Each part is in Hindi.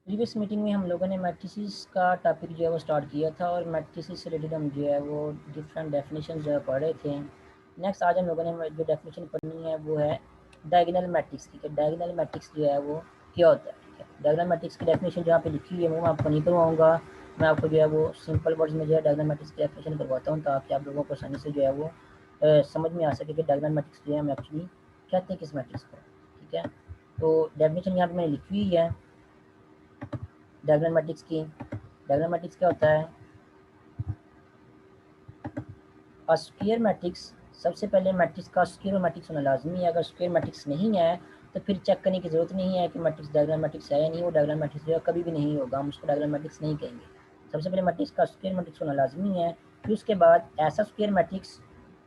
प्रीवियस मीटिंग में हम लोगों ने मैट्रिसेस का टॉपिक जो है वो स्टार्ट किया था और मैट्रिसेस से रिलेटेड हम जो है वो डिफरेंट डेफिनेशन जो है पढ़ रहे थे। नेक्स्ट आज हम लोगों ने जो डेफिनेशन पढ़नी है वो है डायगोनल मैट्रिक्स की। डायगोनल मैट्रिक्स जो है वो क्या होता है। ठीक है, डायगोनल मैट्रिक्स की डेफिनेशन जहाँ पे लिखी हुई है वो मैं आपको नहीं करवाऊँगा। मैं आपको जो है वो सिंपल वर्ड्स में जो है डायगोनल मैट्रिक्स की डेफिनेशन करवाता हूँ ताकि आप लोगों को आसानी से जो है वो समझ में आ सके कि डायगोनल मैट्रिक्स जो है हम एक्चुअली कहते हैं किस मैट्रिक्स को। ठीक है, तो डेफिनेशन यहाँ पे मैंने लिखी हुई है डायगोनल मैट्रिक्स की। डायगोनल मैट्रिक्स क्या होता है? स्क्वायर मैट्रिक्स, सबसे पहले मैट्रिक्स का स्क्वायर मैट्रिक्स होना लाजमी है। अगर स्क्वायर मैट्रिक्स नहीं है तो फिर चेक करने की जरूरत नहीं है कि मैट्रिक्स डायगोनल मैट्रिक्स है या नहीं। वो डायगोनल मैट्रिक्स जो है कभी भी नहीं होगा, हम उसको डायगोनल मैट्रिक्स नहीं कहेंगे। सबसे पहले मैट्रिक्स का स्क्वायर मैट्रिक्स होना लाजमी है। फिर उसके बाद ऐसा square matrix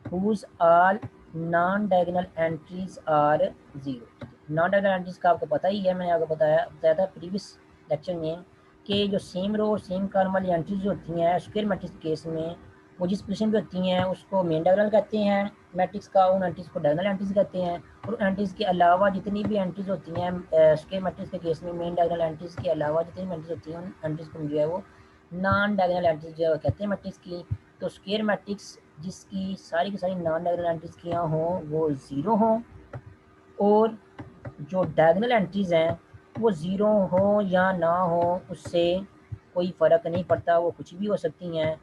whose all non diagonal entries are zero. Non diagonal entries का आपको पता ही है, मैंने आपको बताया था प्रीवियस लेक्चर में कि जो सेम रो और सेम कॉलम वाली एंट्रीज होती हैं स्क्वायर मैट्रिक्स केस में, वो जिस पोजीशन पे होती हैं उसको मेन डायगोनल कहते हैं मैट्रिक्स का, उन एंट्रीज को डायगोनल एंट्रीज कहते हैं। और उन एंट्रीज के अलावा जितनी भी एंट्रीज होती हैं स्क्वायर मैट्रिक्स के केस में, मेन डायगोनल एंट्रीज के अलावा जितनी भी एंट्रीज होती हैं उन एंट्रीज को जो है वो नॉन डायगोनल एंट्रीज जो है कहते हैं मैट्रिक्स की। तो स्क्वायर मैट्रिक्स जिसकी सारी की सारी नॉन डायगोनल एंट्रीज की यहाँ हों वो ज़ीरो हों, और जो डायगोनल एंट्रीज हैं वो ज़ीरो हो या ना हो उससे कोई फ़र्क नहीं पड़ता, वो कुछ भी हो सकती हैं।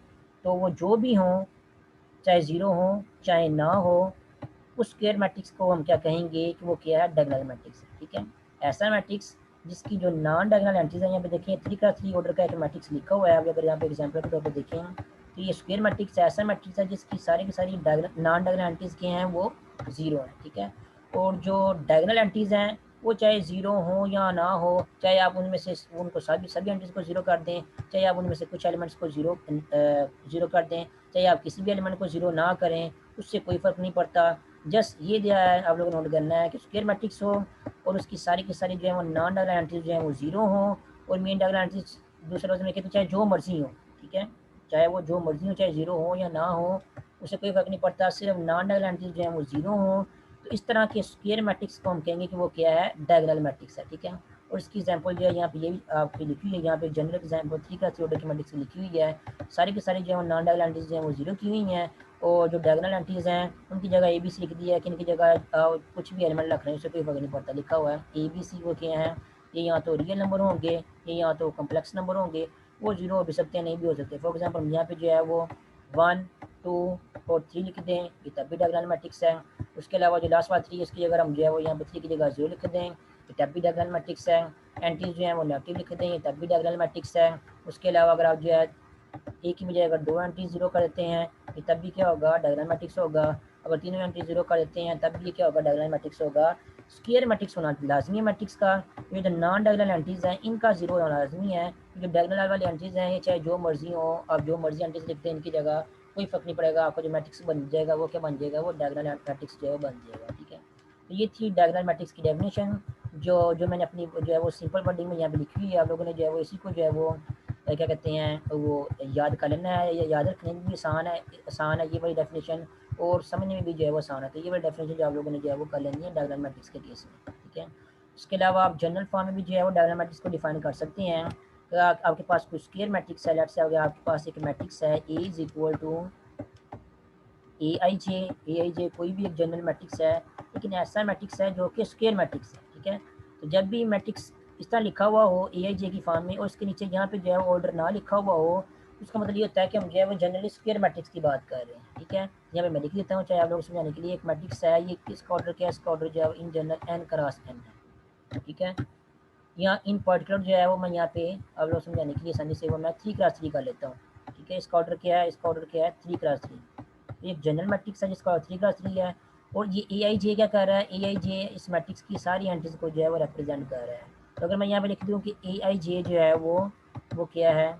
तो वो जो भी हों, चाहे ज़ीरो हो चाहे ना हो, उस स्क्वायर मैट्रिक्स को हम क्या कहेंगे कि वो क्या है, डायगोनल मैट्रिक्स है। ठीक है, ऐसा मैट्रिक्स जिसकी जो नॉन डायगोनल एंट्रीज है, यहाँ पे देखिए 3x3 ऑर्डर का एक मैट्रिक्स लिखा हुआ है। अगर यहाँ पे एग्जाम्पल के तौर पर देखें तो ये स्क्वायर मैट्रिक्स ऐसा मैट्रिक्स है जिसकी सारी की सारी नॉन डायगोनल एंट्रीज के हैं वो ज़ीरो है। ठीक है, और जो डायगोनल एंट्रीज हैं वो चाहे ज़ीरो हो या ना हो, चाहे आप उनमें से उनको सभी एंट्रीज को ज़ीरो कर दें, चाहे आप उनमें से कुछ एलिमेंट्स को ज़ीरो कर दें, चाहे आप किसी भी एलिमेंट को ज़ीरो ना करें, उससे कोई फ़र्क नहीं पड़ता। जस्ट ये दिया है आप लोगों को नोट करना है कि स्क्वायर मैट्रिक्स हो और उसकी सारी की सारी जो है वो नॉन डायगोनल एंट्रीज जो है वो ज़ीरो हो, और मेन डायगोनल एंट्रीज दूसरे लफ्ज़ में लिखे तो चाहे जो मर्जी हो। ठीक है, चाहे वो जो मर्जी हो, चाहे ज़ीरो हो या ना हो, उससे कोई फ़र्क नहीं पड़ता, सिर्फ नॉन डायगोनल एंट्रीज जो है वो ज़ीरो हो। तो इस तरह के स्क्वायर मैट्रिक्स को हम कहेंगे कि वो क्या है, डायगोनल मैट्रिक्स है। ठीक है, और इसकी एग्जांपल जो है यहाँ पे ये भी आपकी लिखी हुई है, यहाँ पे जनरल एग्जांपल 3x3 ऑर्डर की मैट्रिक्स लिखी हुई है। सारी की सारी जो है वो नॉन डायगोनल एंट्रीज जो है वो ज़ीरो की हुई हैं, और जो डायगोनल एंट्रीज हैं उनकी जगह ए बी सी लिख दिया है कि इनकी जगह कुछ भी एलिमेंट रख रहे हैं उससे कोई फ़र्क नहीं पड़ता। लिखा हुआ है ए बी सी वो क्या है, ये यहाँ तो रियल नंबर होंगे, ये यहाँ तो कम्प्लेक्स नंबर होंगे, वो जीरो हो भी सकते हैं नहीं भी हो सकते। फॉर एग्जाम्पल यहाँ पे जो है वो 1 2 और 3 लिख दें, ये तब भी डायगोनल मैट्रिक्स है। उसके अलावा जो लास्ट वाला 3 इसकी जगह हम जो है वो यहाँ पे 3 की जगह 0 लिख दें, ये तब भी डायगोनल मैट्रिक्स है। एंट्रीज जो है वो नेगेटिव लिख दें, ये तब भी डायगोनल मैट्रिक्स है। उसके अलावा अगर आप जो है एक ही बजाय अगर दो एंट्री जीरो कर देते हैं ये तब भी क्या होगा, डायगोनल मैट्रिक्स होगा। अगर तीनों एंट्री जीरो कर देते हैं तब भी क्या होगा, डायगोनल मैट्रिक्स होगा। स्क्वायर मैट्रिक्स होना लाजमी है मैट्रिक्स का। ये जो नॉन डायगोनल एंट्रीज हैं इनका जीरो होना लाजमी है। जो डायगोनल वाली एंट्रीज हैं ये चाहे जो मर्जी हो, आप जो मर्जी एंट्रीज लिखते हैं इनकी जगह कोई फ़र्क नहीं पड़ेगा, आपका जो मैट्रिक्स बन जाएगा वो क्या बन जाएगा, वो डायगोनल मैट्रिक्स जो है वो बन जाएगा। ठीक है, तो ये थी डायगोनल मैट्रिक्स की डेफिनेशन जो मैंने अपनी जो है वो सिंपल वर्डिंग में यहाँ पे लिखी हुई है। आप लोगों ने जो है वो इसी को जो है वो क्या कहते हैं वो याद कर लेना है, या याद रखने में भी आसान है ये वाली डेफिनेशन, और समझने में भी जो है वो आसान है। तो ये वाली डेफिनेशन जो आप लोगों ने जो है वो कर लेनी है डायगोनल मैट्रिक्स के केस में। ठीक है, इसके अलावा आप जनरल फॉर्म में भी जो है वो डायगोनल मैट्रिक्स को डिफाइन कर सकते हैं। अगर आपके पास कोई स्क्वायर मैट्रिक्स है, लेट्स से अगर आपके पास एक मैट्रिक्स है ए इज इक्वल टू ए आई जे कोई भी एक जनरल मैट्रिक्स है, लेकिन ऐसा मैट्रिक्स है जो कि स्क्वायर मैट्रिक्स है। ठीक है, तो जब भी मैट्रिक्स इस तरह लिखा हुआ हो ए आई जे की फॉर्म में और इसके नीचे यहाँ पे जो है ऑर्डर ना लिखा हुआ हो, उसका मतलब ये होता है कि हम जो है वो जनरली स्क्वायर मैट्रिक्स की बात कर रहे हैं। ठीक है, यहाँ पे मैं लिख देता हूँ चाहे आप लोग समझाने के लिए। एक मैट्रिक्स है, ये किसका ऑर्डर क्या है, इसका ऑर्डर जो है in general N cross n है। ठीक है, यहाँ इन पर्टिकुलर जो है वो मैं यहाँ पे आप लोग समझाने के लिए आसानी से वो मैं 3x3 कर लेता हूँ। ठीक है, इसका ऑर्डर क्या है, इसका ऑर्डर क्या है 3x3। एक जनरल मैट्रिक्स है जिसका 3x3 है, और ये ए आई जे क्या कर रहा है, ए आई जे इस मैट्रिक्स की सारी एंट्रीज को जो है वो रिप्रेजेंट कर रहा है। तो अगर मैं यहाँ पे लिख दूँ कि ए आई जे जो है वो क्या है,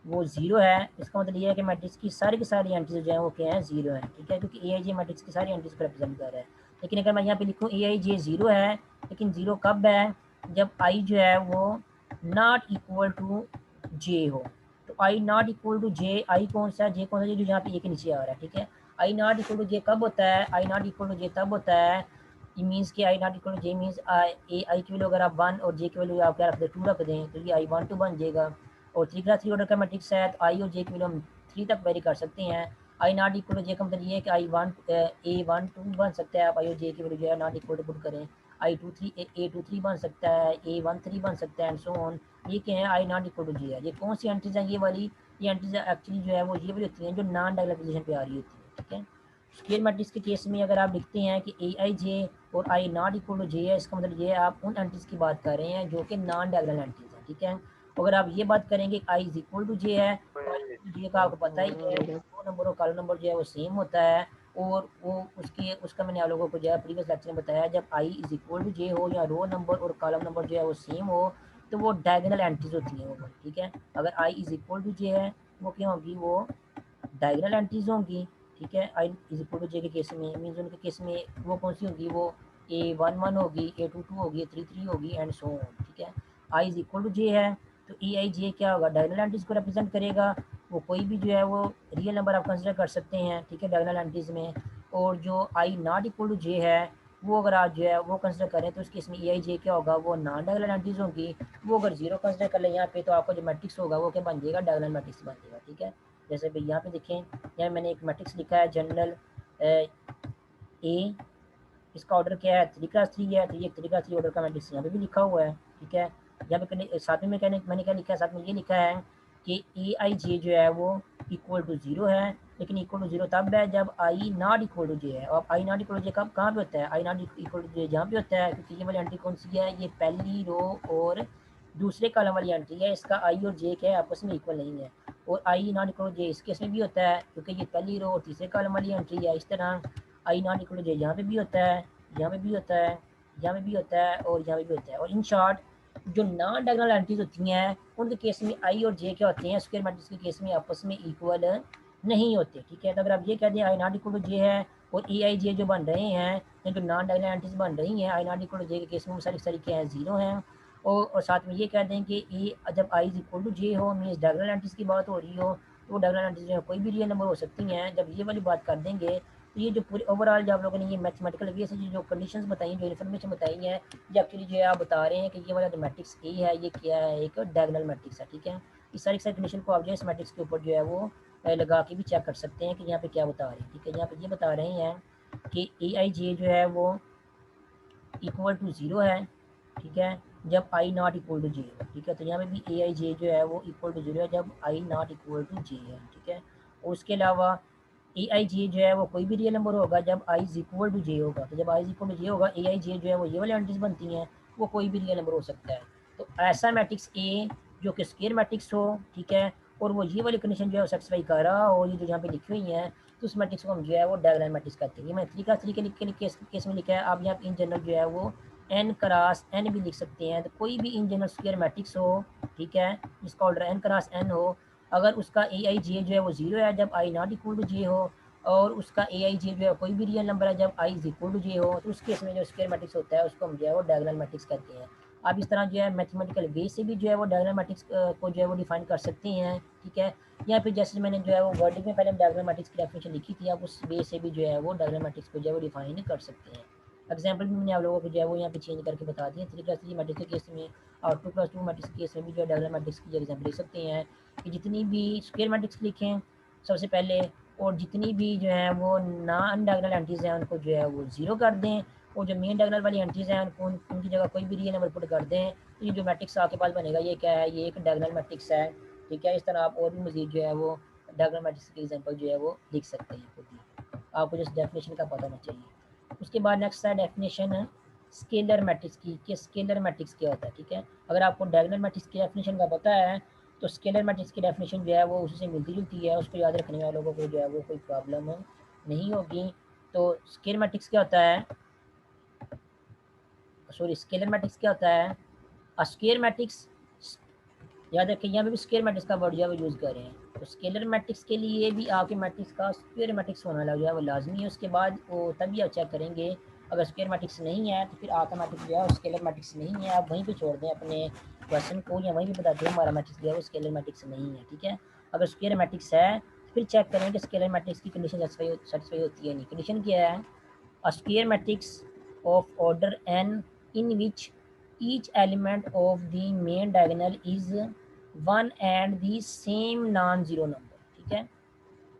वो ज़ीरो है, इसका मतलब ये है कि मैट्रिक्स की सारी एंट्रीज जो है वो क्या है, ज़ीरो है। ठीक है, क्योंकि ए आई जे मैट्रिक्स की सारी एंट्रीज को रिप्रेजेंट कर रहा है। लेकिन अगर मैं यहाँ पे लिखूँ ए आई जे ज़ीरो है, लेकिन ज़ीरो कब है, जब आई जो है वो नॉट इक्वल टू जे हो। तो आई नॉट इक्वल टू जे, आई कौन सा है, जे कौन सा है, जो यहाँ पे ए के नीचे आ रहा है। ठीक है, I not equal to J कब होता है, I not equal to J तब होता है ये मीन्स कि I not equal to J means I की वैल्यू अगर आप 1 और जे की वैल्यू आप क्या रख दें 2 रख दें तो ये आई 1 2 बन जाएगा। और 3 का 3 ऑर्डर का मैट्रिक्स है तो आई और जे की वैल्यू हम 3 तक वेरी कर सकते हैं। आई नॉट इक्वल टू जे का मतलब ये है कि आई 1 ए 1 2 बन सकता है। आप आई और जे की वैल्यू जो है नॉट इक्वल टू पुट करें आई 2 3 ए 2 3 बन सकता है, ए 1 3 बन सकता है एंड सो ऑन। ये क्या है आई नॉट इक्वल टू जे है। ये कौन सी एंट्रीज हैं ये वाली? ये एंट्रीज एक्चुअली जो है वो ये वाली होती हैं जो नॉन डायगोनल पोजीशन पे आ रही होती है। ठीक है, स्क्वायर मैट्रिक्स के केस में अगर आप लिखते हैं कि ए आई जे और आई नॉट इक्वल टू जे है, इसका मतलब ये है आप उन एंट्रीज की बात कर रहे हैं जो कि नॉन डायगोनल एंट्रीज हैं। ठीक है, अगर आप ये बात करेंगे आई इज इक्वल टू जे है तो जे का आपको पता ही है रो नंबर और कॉलम नंबर जो है वो सेम होता है। और वो उसका मैंने आप लोगों को जो है प्रीवियस लेक्चर में बताया, जब आई इज इक्वल टू जे हो या रो नंबर और कॉलम नंबर जो है वो सेम हो तो वो डायगोनल एंट्रीज होती हैं वो। ठीक है, अगर आई इज इक्वल टू जे है वो क्या होगी? वो डायगोनल एंट्रीज होंगी। ठीक है, आई इज इक्वल टू जे के केस में मीन्स उनके केस में वो कौन सी होगी? वो ए 1 1 होगी, ए 2 2 होगी, ए 3 3 होगी एंड सो ऑन। ठीक है, आई इज इक्वल टू जे है तो ए आई जे क्या होगा? डायगोनल एंट्रीज को रिप्रेजेंट करेगा। वो कोई भी जो है वो रियल नंबर आप कंसिडर कर सकते हैं। ठीक है, डायगोनल एंट्रीज में। और जो आई नॉट इक्वल टू जे है वो अगर आप जो है वो कंसिडर करें तो उसके इसमें ए आई जे क्या होगा? वो नॉन डायगोनल एंट्रीज होंगी। वो अगर जीरो कंसिडर कर लें यहाँ पे तो आपका जो मैट्रिक्स होगा वो क्या बन जाएगा? डायगोनल मैट्रिक्स बन जाएगा। ठीक है, जैसे भाई यहाँ पे देखें, यहाँ मैंने एक मैट्रिक्स लिखा है जनरल ए, इसका ऑर्डर क्या है? 3 क्रॉस 3 है तो ये 3 क्रॉस 3 ऑर्डर का मैट्रिक्स यहाँ पे भी लिखा हुआ है। ठीक है, यहाँ पे साथ में मैंने क्या लिखा है? साथ में ये लिखा है कि ए आई जे जो है वो इक्वल टू जीरो है, लेकिन इक्वल टू जीरो तब है जब आई नॉट इक्वल टू जे है। और आई नॉट इक्वल टू जे कब कहाँ पे होता है? आई नॉट इक्वल टू जे जहाँ पे होता है, क्योंकि ये वाली एंट्री कौन सी है? ये पहली रो और दूसरे कॉलम वाली एंट्री है। इसका आई और जे क्या है? आपस में इक्वल नहीं है। और आई नॉट इक्वल टू जे इस केस में भी होता है क्योंकि ये पहली रो और तीसरे कॉलम वाली एंट्री है। इस तरह आई नॉट इक्वल टू जे यहाँ पे भी होता है, यहाँ पे भी होता है, यहाँ पे भी होता है और यहाँ पे भी होता है। और इन शॉर्ट जो नॉन डायगोनल एंट्रीज होती हैं उनके केस में आई और जे क्या होते हैं? स्क्वायर मैट्रिक्स के केस में आपस में इक्वल नहीं होते। ठीक है, तो अगर आप ये कह दें आई नॉट इक्वल टू जे है और ए आई जे जो बन रहे हैं या जो नॉन डायगोनल एंट्रीज बन रही हैं आई नॉट इक्वल टू जे के केस में वो सारी क्या है? जीरो हैं। और साथ में ये कह दें कि ए जब आई इज इक्वल टू जे हो मीन्स डायगोनल एंट्रीज की बात हो रही हो तो डायगोनल एंट्रीज जो है कोई भी रियल नंबर हो सकती हैं। जब ये वाली बात कर देंगे तो ये जो पूरे ओवरऑल जो आप लोगों ने ये मैथमेटिकल वे से जो कंडीशंस बताई, जो इन्फॉर्मेशन बताई है, ये एक्चुअली जो है आप बता रहे हैं कि ये वाला जो मैट्रिक्स ए है ये क्या है? एक डायगोनल मैट्रिक्स है। ठीक है, इस सारी कंडीशन को आप जो इस मैट्रिक्स के ऊपर जो है वो लगा के भी चेक कर सकते हैं कि यहाँ पे क्या बता रहे हैं। ठीक है, यहाँ पे ये बता रहे हैं कि ए आई जे जो है वो इक्वल टू ज़ीरो है। ठीक है, जब आई नॉट इक्वल टू जे है। ठीक है, तो यहाँ पे भी ए आई जे जो है वो इक्वल टू जीरो है जब आई नॉट इक्वल टू जे है। ठीक है, और उसके अलावा ए आई जे जो है वो कोई भी रियल नंबर होगा जब आई इज इक्वल टू जे होगा। तो जब आई इज इक्वल टू जे होगा ए आई जे जो है वो ये वाली एंट्रीज बनती हैं, वो कोई भी रियल नंबर हो सकता है। तो ऐसा मैट्रिक्स ए जो कि स्क्वायर मैट्रिक्स हो, ठीक है, और वो ये वाली कंडीशन जो है सेटिस्फाई कर रहा हो, ये जो यहाँ पे लिखी हुई है, तो उस मैट्रिक्स को हम जो है वो डायगोनल मैट्रिक्स कहते हैं। ये मैं तरीका तरीके लिख के केस में लिखा है। आप यहाँ पे इन जनरल जो है वो एन क्रॉस एन भी लिख सकते हैं। तो कोई भी इन जनरल स्क्वायर मैट्रिक्स हो, ठीक है, जिसका ऑर्डर एन क्रॉस एन हो, अगर उसका ए आई जे जो है वो जीरो है जब आई नॉट इक्वल टू जे हो, और उसका ए आई जे जो है कोई भी रियल नंबर है जब आई इज इक्वल टू जे हो, तो उस केस में जो स्क्वायर मैट्रिक्स होता है उसको हम जो है वो डायगोनल मैट्रिक्स कहते हैं। आप इस तरह जो है मैथमेटिकल वे से भी जो है वो डायगोनल मैट्रिक्स को जो है वो डिफाइन कर सकते हैं। ठीक है, या फिर जैसे मैंने जो है वो वर्डिंग में पहले डायगोनल मैट्रिक्स की डेफिनेशन लिखी थी, आप उस वे से भी जो है वो डायगोनल मैट्रिक्स को जो है वो डिफाइन कर सकते हैं। एग्जाम्पल भी मैंने आप लोगों को जो है वो यहाँ पे चेंज करके बता दिए। 3+3 मैट्रिक्स के केस में और 2+2 मैट्रिक्स के केस में भी जो है डायगोनल मैट्रिक्स की एग्जाम्पल लिख सकते हैं कि जितनी भी स्क्वायर मैट्रिक्स लिखें सबसे पहले, और जितनी भी जो है वो नॉन डायगोनल एंट्रीज हैं उनको जो है वो ज़ीरो कर दें, और जो मेन डायगोनल वाली एंट्रीज हैं उनको उनकी जगह कोई भी रियल नंबर पुट कर दें। तो ये जो मैट्रिक्स आपके पास बनेगा ये क्या है? ये एक डायगोनल मैट्रिक्स है। ठीक है, इस तरह आप और भी मजीद जो है वो डायगोनल मैट्रिक्स की एग्जाम्पल जो है वो लिख सकते हैं खुद ही। आपको जिस डेफिनेशन का पता होना चाहिए। उसके बाद नेक्स्ट है डेफिनेशन स्केलर मैट्रिक्स की, कि स्केलर मैट्रिक्स क्या होता है। ठीक है, अगर आपको डायगोनल मैट्रिक्स की डेफिनेशन का पता है तो स्केलर मैट्रिक्स की डेफिनेशन जो है वो उसी से मिलती जुलती है, उसको याद रखने वाले लोगों को जो है वो कोई प्रॉब्लम नहीं होगी। तो स्केलर मैट्रिक्स क्या होता है? सॉरी, स्केलर मैट्रिक्स क्या होता है? स्क्वायर मैट्रिक्स, याद रखें यहाँ पे भी स्क्वायर मैट्रिक्स का वर्ड जो है वो यूज़ कर रहे हैं। तो स्केलर मैट्रिक्स के लिए भी आपके मैट्रिक्स का स्क्वायर मैट्रिक्स होना जो है वो लाजमी है। उसके बाद वो तभी आप चेक करेंगे। अगर स्क्वायर मैट्रिक्स नहीं है तो फिर आपका मैट्रिक्स जो है वो स्केलर मैट्रिक्स नहीं है, आप वहीं पे छोड़ दें अपने क्वेश्चन को, या वहीं पे बता दें हमारा मैट्रिक्स जो है वो स्केलर मैट्रिक्स नहीं है। ठीक है, अगर स्क्वायर मैट्रिक्स है तो फिर चेक करें कि स्केलर मैट्रिक्स की कंडीशन सेटिस्फाई होती है नहीं। कंडीशन क्या है? Square matrix of order n in which each element of the main diagonal is one and the same non zero number. ठीक है,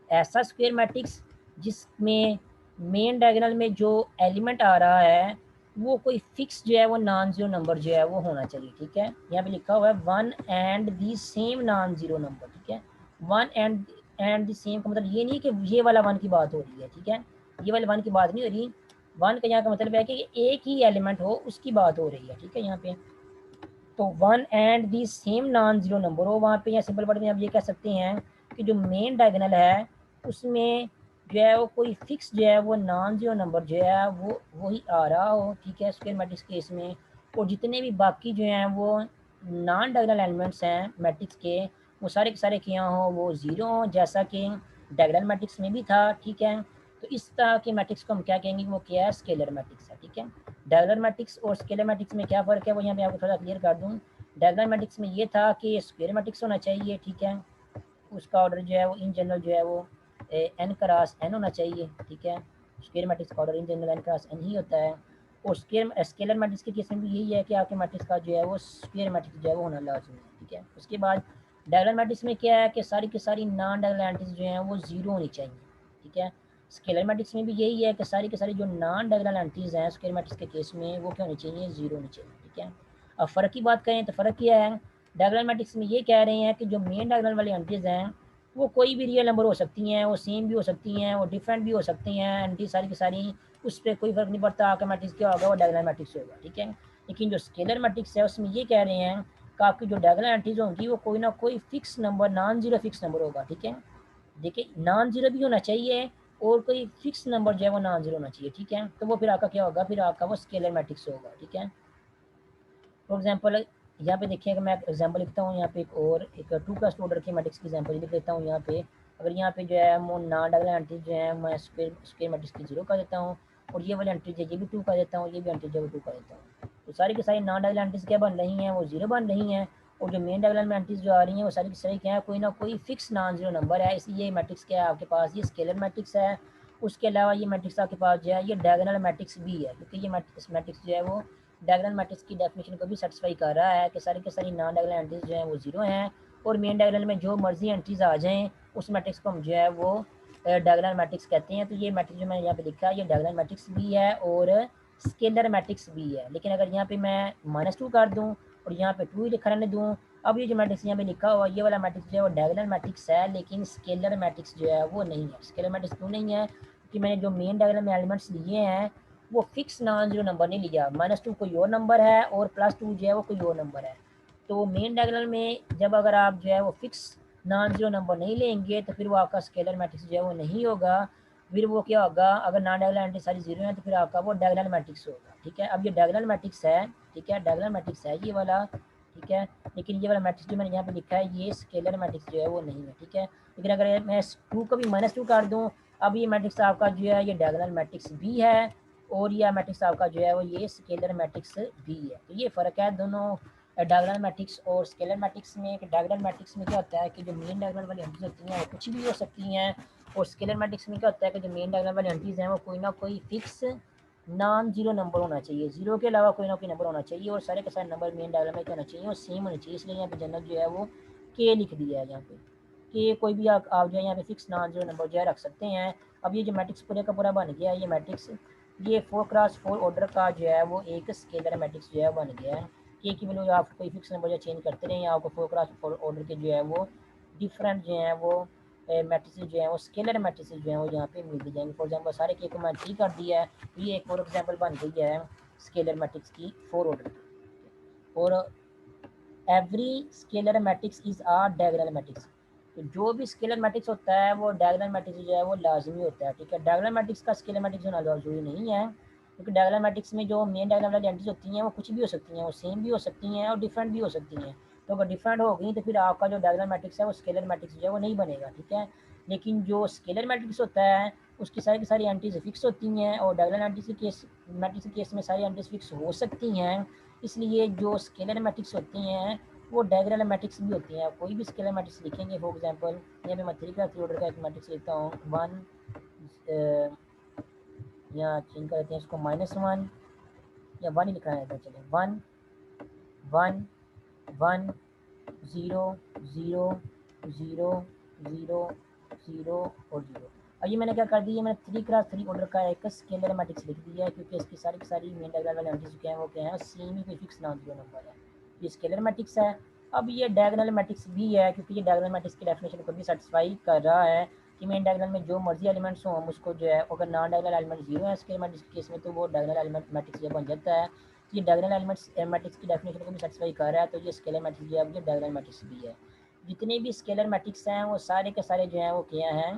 ऐसा स्क्वायर मैट्रिक्स जिसमें मेन डायगोनल में जो एलिमेंट आ रहा है वो कोई फिक्स जो है वो नॉन ज़ीरो नंबर जो है वो होना चाहिए। ठीक है, यहाँ पे लिखा हुआ है one and the same non zero number. ठीक है, वन एंड दी सेम का मतलब ये नहीं कि ये वाला वन की बात हो रही है। ठीक है, ये वाले वन की बात नहीं हो रही। वन का यहाँ का मतलब है कि एक ही एलिमेंट हो उसकी बात हो रही है। ठीक है, यहाँ पे तो one and the same non zero number हो, वहाँ पे या सिंपल वर्ड में आप ये कह सकते हैं कि जो मेन डायगोनल है उसमें जो है वो कोई फिक्स जो है वो नॉन ज़ीरो नंबर जो है वो वही आ रहा हो। ठीक है, स्क्वायर मैट्रिक्स केस में, और जितने भी बाकी जो हैं वो नॉन डायगोनल एलिमेंट्स हैं मैट्रिक्स के वो सारे के सारे क्या हों वो ज़ीरो हों, जैसा कि डायगोनल मैट्रिक्स में भी था। ठीक है, तो इस तरह के मैट्रिक्स को हम क्या कहेंगे, वो क्या है, स्केलर मैट्रिक्स है। ठीक है, डायगोनल मैट्रिक्स और स्केलर मैट्रिक्स में क्या फ़र्क है वो यहाँ पे आपको थोड़ा क्लियर कर दूँ। डायगोनल मैट्रिक्स में ये था कि स्क्वायर मैट्रिक्स होना चाहिए। ठीक है, उसका ऑर्डर जो है वो इन जनरल जो है वो एन क्रॉस एन होना चाहिए। ठीक है, स्क्वायर मैट्रिक्स का order in general N cross N ही होता है। और स्केलर मैट्रिक्स के केस में भी यही है कि आपके मैट्रिक्स का जो है वो स्क्वायर मैट्रिक्स जो है वो होना लाजमी है। ठीक है, उसके बाद डायगोनल मैट्रिक्स में क्या है कि सारी की सारी नॉन डायगोनल एंट्रीज जो हैं वो जीरो होनी चाहिए। ठीक है, स्केलर मैट्रिक्स में भी यही है कि सारी की सारी जो नॉन डायगोनल एंट्रीज हैं स्क्वायर मैट्रिक्स के केस में वो क्या होनी चाहिए, जीरो होनी चाहिए। ठीक है, अब फ़र्क की बात करें तो फ़र्क क्या है, डायगोनल मैट्रिक्स में ये कह रहे हैं कि जो मेन डायगोनल वाली एंट्रीज हैं वो कोई भी रियल नंबर हो सकती हैं, वो सेम भी हो सकती हैं, वो डिफरेंट भी हो सकती हैं, एंट्री सारी की सारी, उस पर कोई फ़र्क नहीं पड़ता आपका मैट्रिक्स क्या होगा, वो डायगोनल मैट्रिक्स होगा। ठीक है, लेकिन जो स्केलर मैट्रिक्स है उसमें ये कह रहे हैं कि आपकी जो डायगोनल एंट्रीज होंगी वो कोई ना कोई fix number non zero fix number होगा। ठीक है, देखिए नॉन जीरो भी होना चाहिए और कोई फिक्स नंबर जो है वो नॉन जीरो होना चाहिए। ठीक है, तो वो फिर आपका क्या होगा, फिर आपका वो स्केलर मैट्रिक्स होगा। ठीक है, फॉर एग्जाम्पल यहाँ पे देखिए, अगर मैं एग्जाम्पल लिखता हूँ यहाँ पे एक टू क्लास ऑर्डर के मैट्रिक्स की एग्जाम्पल लिख देता हूँ यहाँ पे। अगर यहाँ पे जो है वो नॉन डायगोनल एंट्री जो है मैं स्क्वायर मैट्रिक्स की जीरो कर देता हूँ, और ये वाली एंट्री जो ये भी टू कर देता हूँ, ये भी एंट्री जो है टू कर देता हूँ, तो सारी की सारी नॉन डायगोनल एंट्रीज क्या बन रही हैं, वो जीरो बन रही हैं। और जो मेन डायगोनल एंट्रीज जो आ रही हैं वो सारी की सारी क्या है, कोई ना कोई फिक्स नॉन जीरो नंबर है। इसलिए ये मैट्रिक्स क्या है आपके पास, ये स्केलर मैट्रिक्स है। उसके अलावा ये मैट्रिक्स आपके पास जो है ये डायगोनल मैट्रिक्स भी है, क्योंकि ये मैट्रिक्स जो है वो डायगोनल मैट्रिक्स की डेफिनेशन को भी सेटिस्फाई कर रहा है कि सारी की सारी नॉन डायगोनल एंट्रीज जो हैं वो जीरो हैं, और मेन डायगोनल में जो मर्जी एंट्रीज आ जाएं उस मैट्रिक्स को हम जो है वो डायगोनल मैट्रिक्स कहते हैं। तो ये मैट्रिक्स जो मैंने यहाँ पे लिखा है ये डायगोनल मैट्रिक्स भी है और स्केलर मैट्रिक्स भी है। लेकिन अगर यहाँ पे मैं -2 कर दूँ और यहाँ पे 2 ही लिखा रहने दूँ, अब ये जो मैट्रिक्स यहाँ पे लिखा हुआ ये वाला मैट्रिक्स जो है वो डायगोनल मैट्रिक्स है, लेकिन स्केलर मैट्रिक्स जो है वो नहीं है। स्केलर मैट्रिक्स क्यों नहीं है, क्योंकि मैंने जो मेन डायगोनल में एलिमेंट्स लिए हैं वो फिक्स नॉन जीरो नंबर नहीं लिया, -2 कोई और नंबर है और +2 जो है वो कोई और नंबर है। तो मेन डायगोनल में जब अगर आप जो है वो फिक्स नॉन जीरो नंबर नहीं लेंगे तो फिर वो आपका स्केलर मैट्रिक्स जो है वो नहीं होगा। फिर वो क्या होगा, अगर नॉन डायगोनल एंट्री सारी जीरो है तो फिर आपका वो डायगोनल मैट्रिक्स होगा। ठीक है, अब ये डायगोनल मैट्रिक्स है। ठीक है, डायगोनल मैट्रिक्स है ये वाला। ठीक है, लेकिन ये वाला मैट्रिक्स जो मैंने यहाँ पे लिखा है ये स्केलर मैट्रिक्स जो है वो नहीं है। ठीक है, लेकिन अगर मैं 2 को भी -2 कर दूँ, अब ये मैट्रिक्स आपका जो है ये डायगोनल मैट्रिक्स भी है और यह मैट्रिक्स आपका जो है वो ये स्केलर मैट्रिक्स भी है। तो ये फ़र्क है दोनों डायगोनल मैट्रिक्स और स्केलर मैट्रिक्स में। कि डायगोनल मैट्रिक्स में क्या होता है कि जो मेन डायगोनल वाली एंट्रीज होती हैं वो कुछ भी हो सकती हैं, और स्केलर मैट्रिक्स में क्या होता है कि जो मेन डायगोनल वाली एंट्रीज हैं वो कोई ना कोई फिक्स नॉन जीरो नंबर होना चाहिए, जीरो के अलावा कोई ना कोई नंबर होना चाहिए, और सारे के सारे नंबर मेन डायगोनल में क्या होना चाहिए, वो सेम होने चाहिए। इसलिए यहाँ पे जनरल जो है वो के लिख दिया है यहाँ पे कि कोई भी आप जो है यहाँ पे फिक्स नॉन जीरो नंबर जो है रख सकते हैं। अब ये जो मैट्रिक्स पूरे का पूरा बन गया है, ये मैट्रिक्स ये 4x4 ऑर्डर का जो है वो एक स्केलर मैट्रिक्स जो है बन गया है। के की वैल्यू आप कोई फिक्स नंबर जो चेंज करते रहें, आपको 4x4 ऑर्डर के जो है वो डिफरेंट जो है वो मैट्रिसेस जो है वो स्केलर मैट्रिसेस जो है वो यहाँ पे मिल जाएंगे। फॉर एग्जांपल सारे के को मैं 3 कर दिया है, तो ये एक और एग्जांपल बन गई है स्केलर मैट्रिक्स की 4 ऑर्डर की। और every scalar matrix is a diagonal matrix, तो जो भी स्केलर मैट्रिक्स होता है वो डायगोनल मैट्रिक्स जो है वो लाजमी होता है। ठीक है, डायगोनल मैट्रिक्स का स्केलर मैट्रिक्स होना जरूरी नहीं है, क्योंकि डायगोनल मैट्रिक्स में जो मेन डायगोनल वाली एंट्रीज होती हैं वो कुछ भी हो सकती हैं, वो सेम भी हो सकती हैं और डिफरेंट भी हो सकती हैं। तो अगर डिफरेंट हो गई तो फिर आपका जो डायगोनल मैट्रिक्स है वो स्केलर मैट्रिक्स जो है वो नहीं बनेगा। ठीक है, लेकिन जो स्केलर मैट्रिक्स होता है उसकी सारी की सारी एंट्रीज फिक्स होती हैं, और डायगोनल एंट्रीज के केस मैट्रिक्स के केस में सारी एंट्रीज फिक्स हो सकती हैं। इसलिए जो स्केलर मैट्रिक्स होती हैं वो डायगोनल मैट्रिक्स भी होती हैं। कोई भी स्केलर मैट्रिक्स लिखेंगे, फॉर एग्जांपल यहाँ पे मैं 3x3 ऑर्डर का एक मैट्रिक्स लिखता हूँ 1, यहाँ चेंज कर देते हैं इसको -1 या 1 ही लिखना है, चले 1 1 1 0 0 0 0 0 और 0। अब ये मैंने क्या कर दी है, मैंने 3x3 ऑर्डर का एक स्केलर मैट्रिक्स लिख दिया है, क्योंकि इसकी सारी की सारी मेन डायगोनल वाले एंट्रीज क्या है वो क्या है, सेम ही कोई फिक्स नॉन जीरो नंबर है। ये स्केलर मैट्रिक्स है। अब ये डायगोनल मैट्रिक्स भी है, क्योंकि ये डायगोनल मैट्रिक्स की डेफिनेशन को भी सेटिस्फाई कर रहा है कि मेन डायगोनल में जो मर्जी एलिमेंट्स हों, हम उसको जो है, अगर नॉन डायगोनल एलिमेंट जीरो है स्केलर मैट्रिक्स के केस में, तो वो डायगोनल एलिमेंट मैट्रिक्स ये बन जाता है। ये डायगोनल एलिमेंट्स मैट्रिक्स की डेफिनेशन को भी सेटिस्फाई कर रहा है, तो ये स्केलर मैट्रिक्स जो है ये डायगोनल मैट्रिक्स भी है। जितने भी स्केलर मैट्रिक्स हैं वो सारे के सारे जो हैं वो क्या हैं,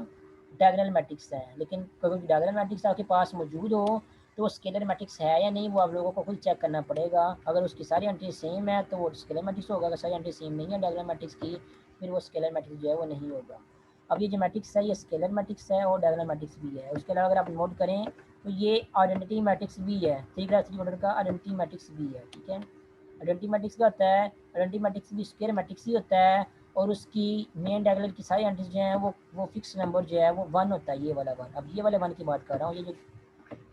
डायगोनल मैट्रिक्स हैं। लेकिन कोई डायगोनल मैट्रिक्स आपके पास मौजूद हो तो वो स्केलर मैट्रिक्स है या नहीं, वो आप लोगों को खुद चेक करना पड़ेगा। अगर उसकी सारी एंट्री सेम है तो वो स्केलर मैट्रिक्स होगा, अगर सारी एंट्री सेम नहीं है डायगोनल मैट्रिक्स की, फिर वो स्केलर मैट्रिक्स जो है वो नहीं होगा। अब ये जो मैट्रिक्स है ये स्केलर मैट्रिक्स है और डायगोनल मैट्रिक्स भी है। उसके अलावा अगर आप नोट करें तो ये आइडेंटिटी मैट्रिक्स भी है, 3x3 ऑर्डर का आइडेंटिटी मैट्रिक्स भी है, ठीक है। आइडेंटिटी मैट्रिक्स क्या होता है, आइडेंटिटी मैट्रिक्स भी स्क्वायर मैट्रिक्स ही होता है, और उसकी मेन डायगोनल की सारी एंट्रीज जो हैं वो फिक्स नंबर जो है वो 1 होता है, ये वाला 1। अब ये वाले 1 की बात कर रहा हूँ,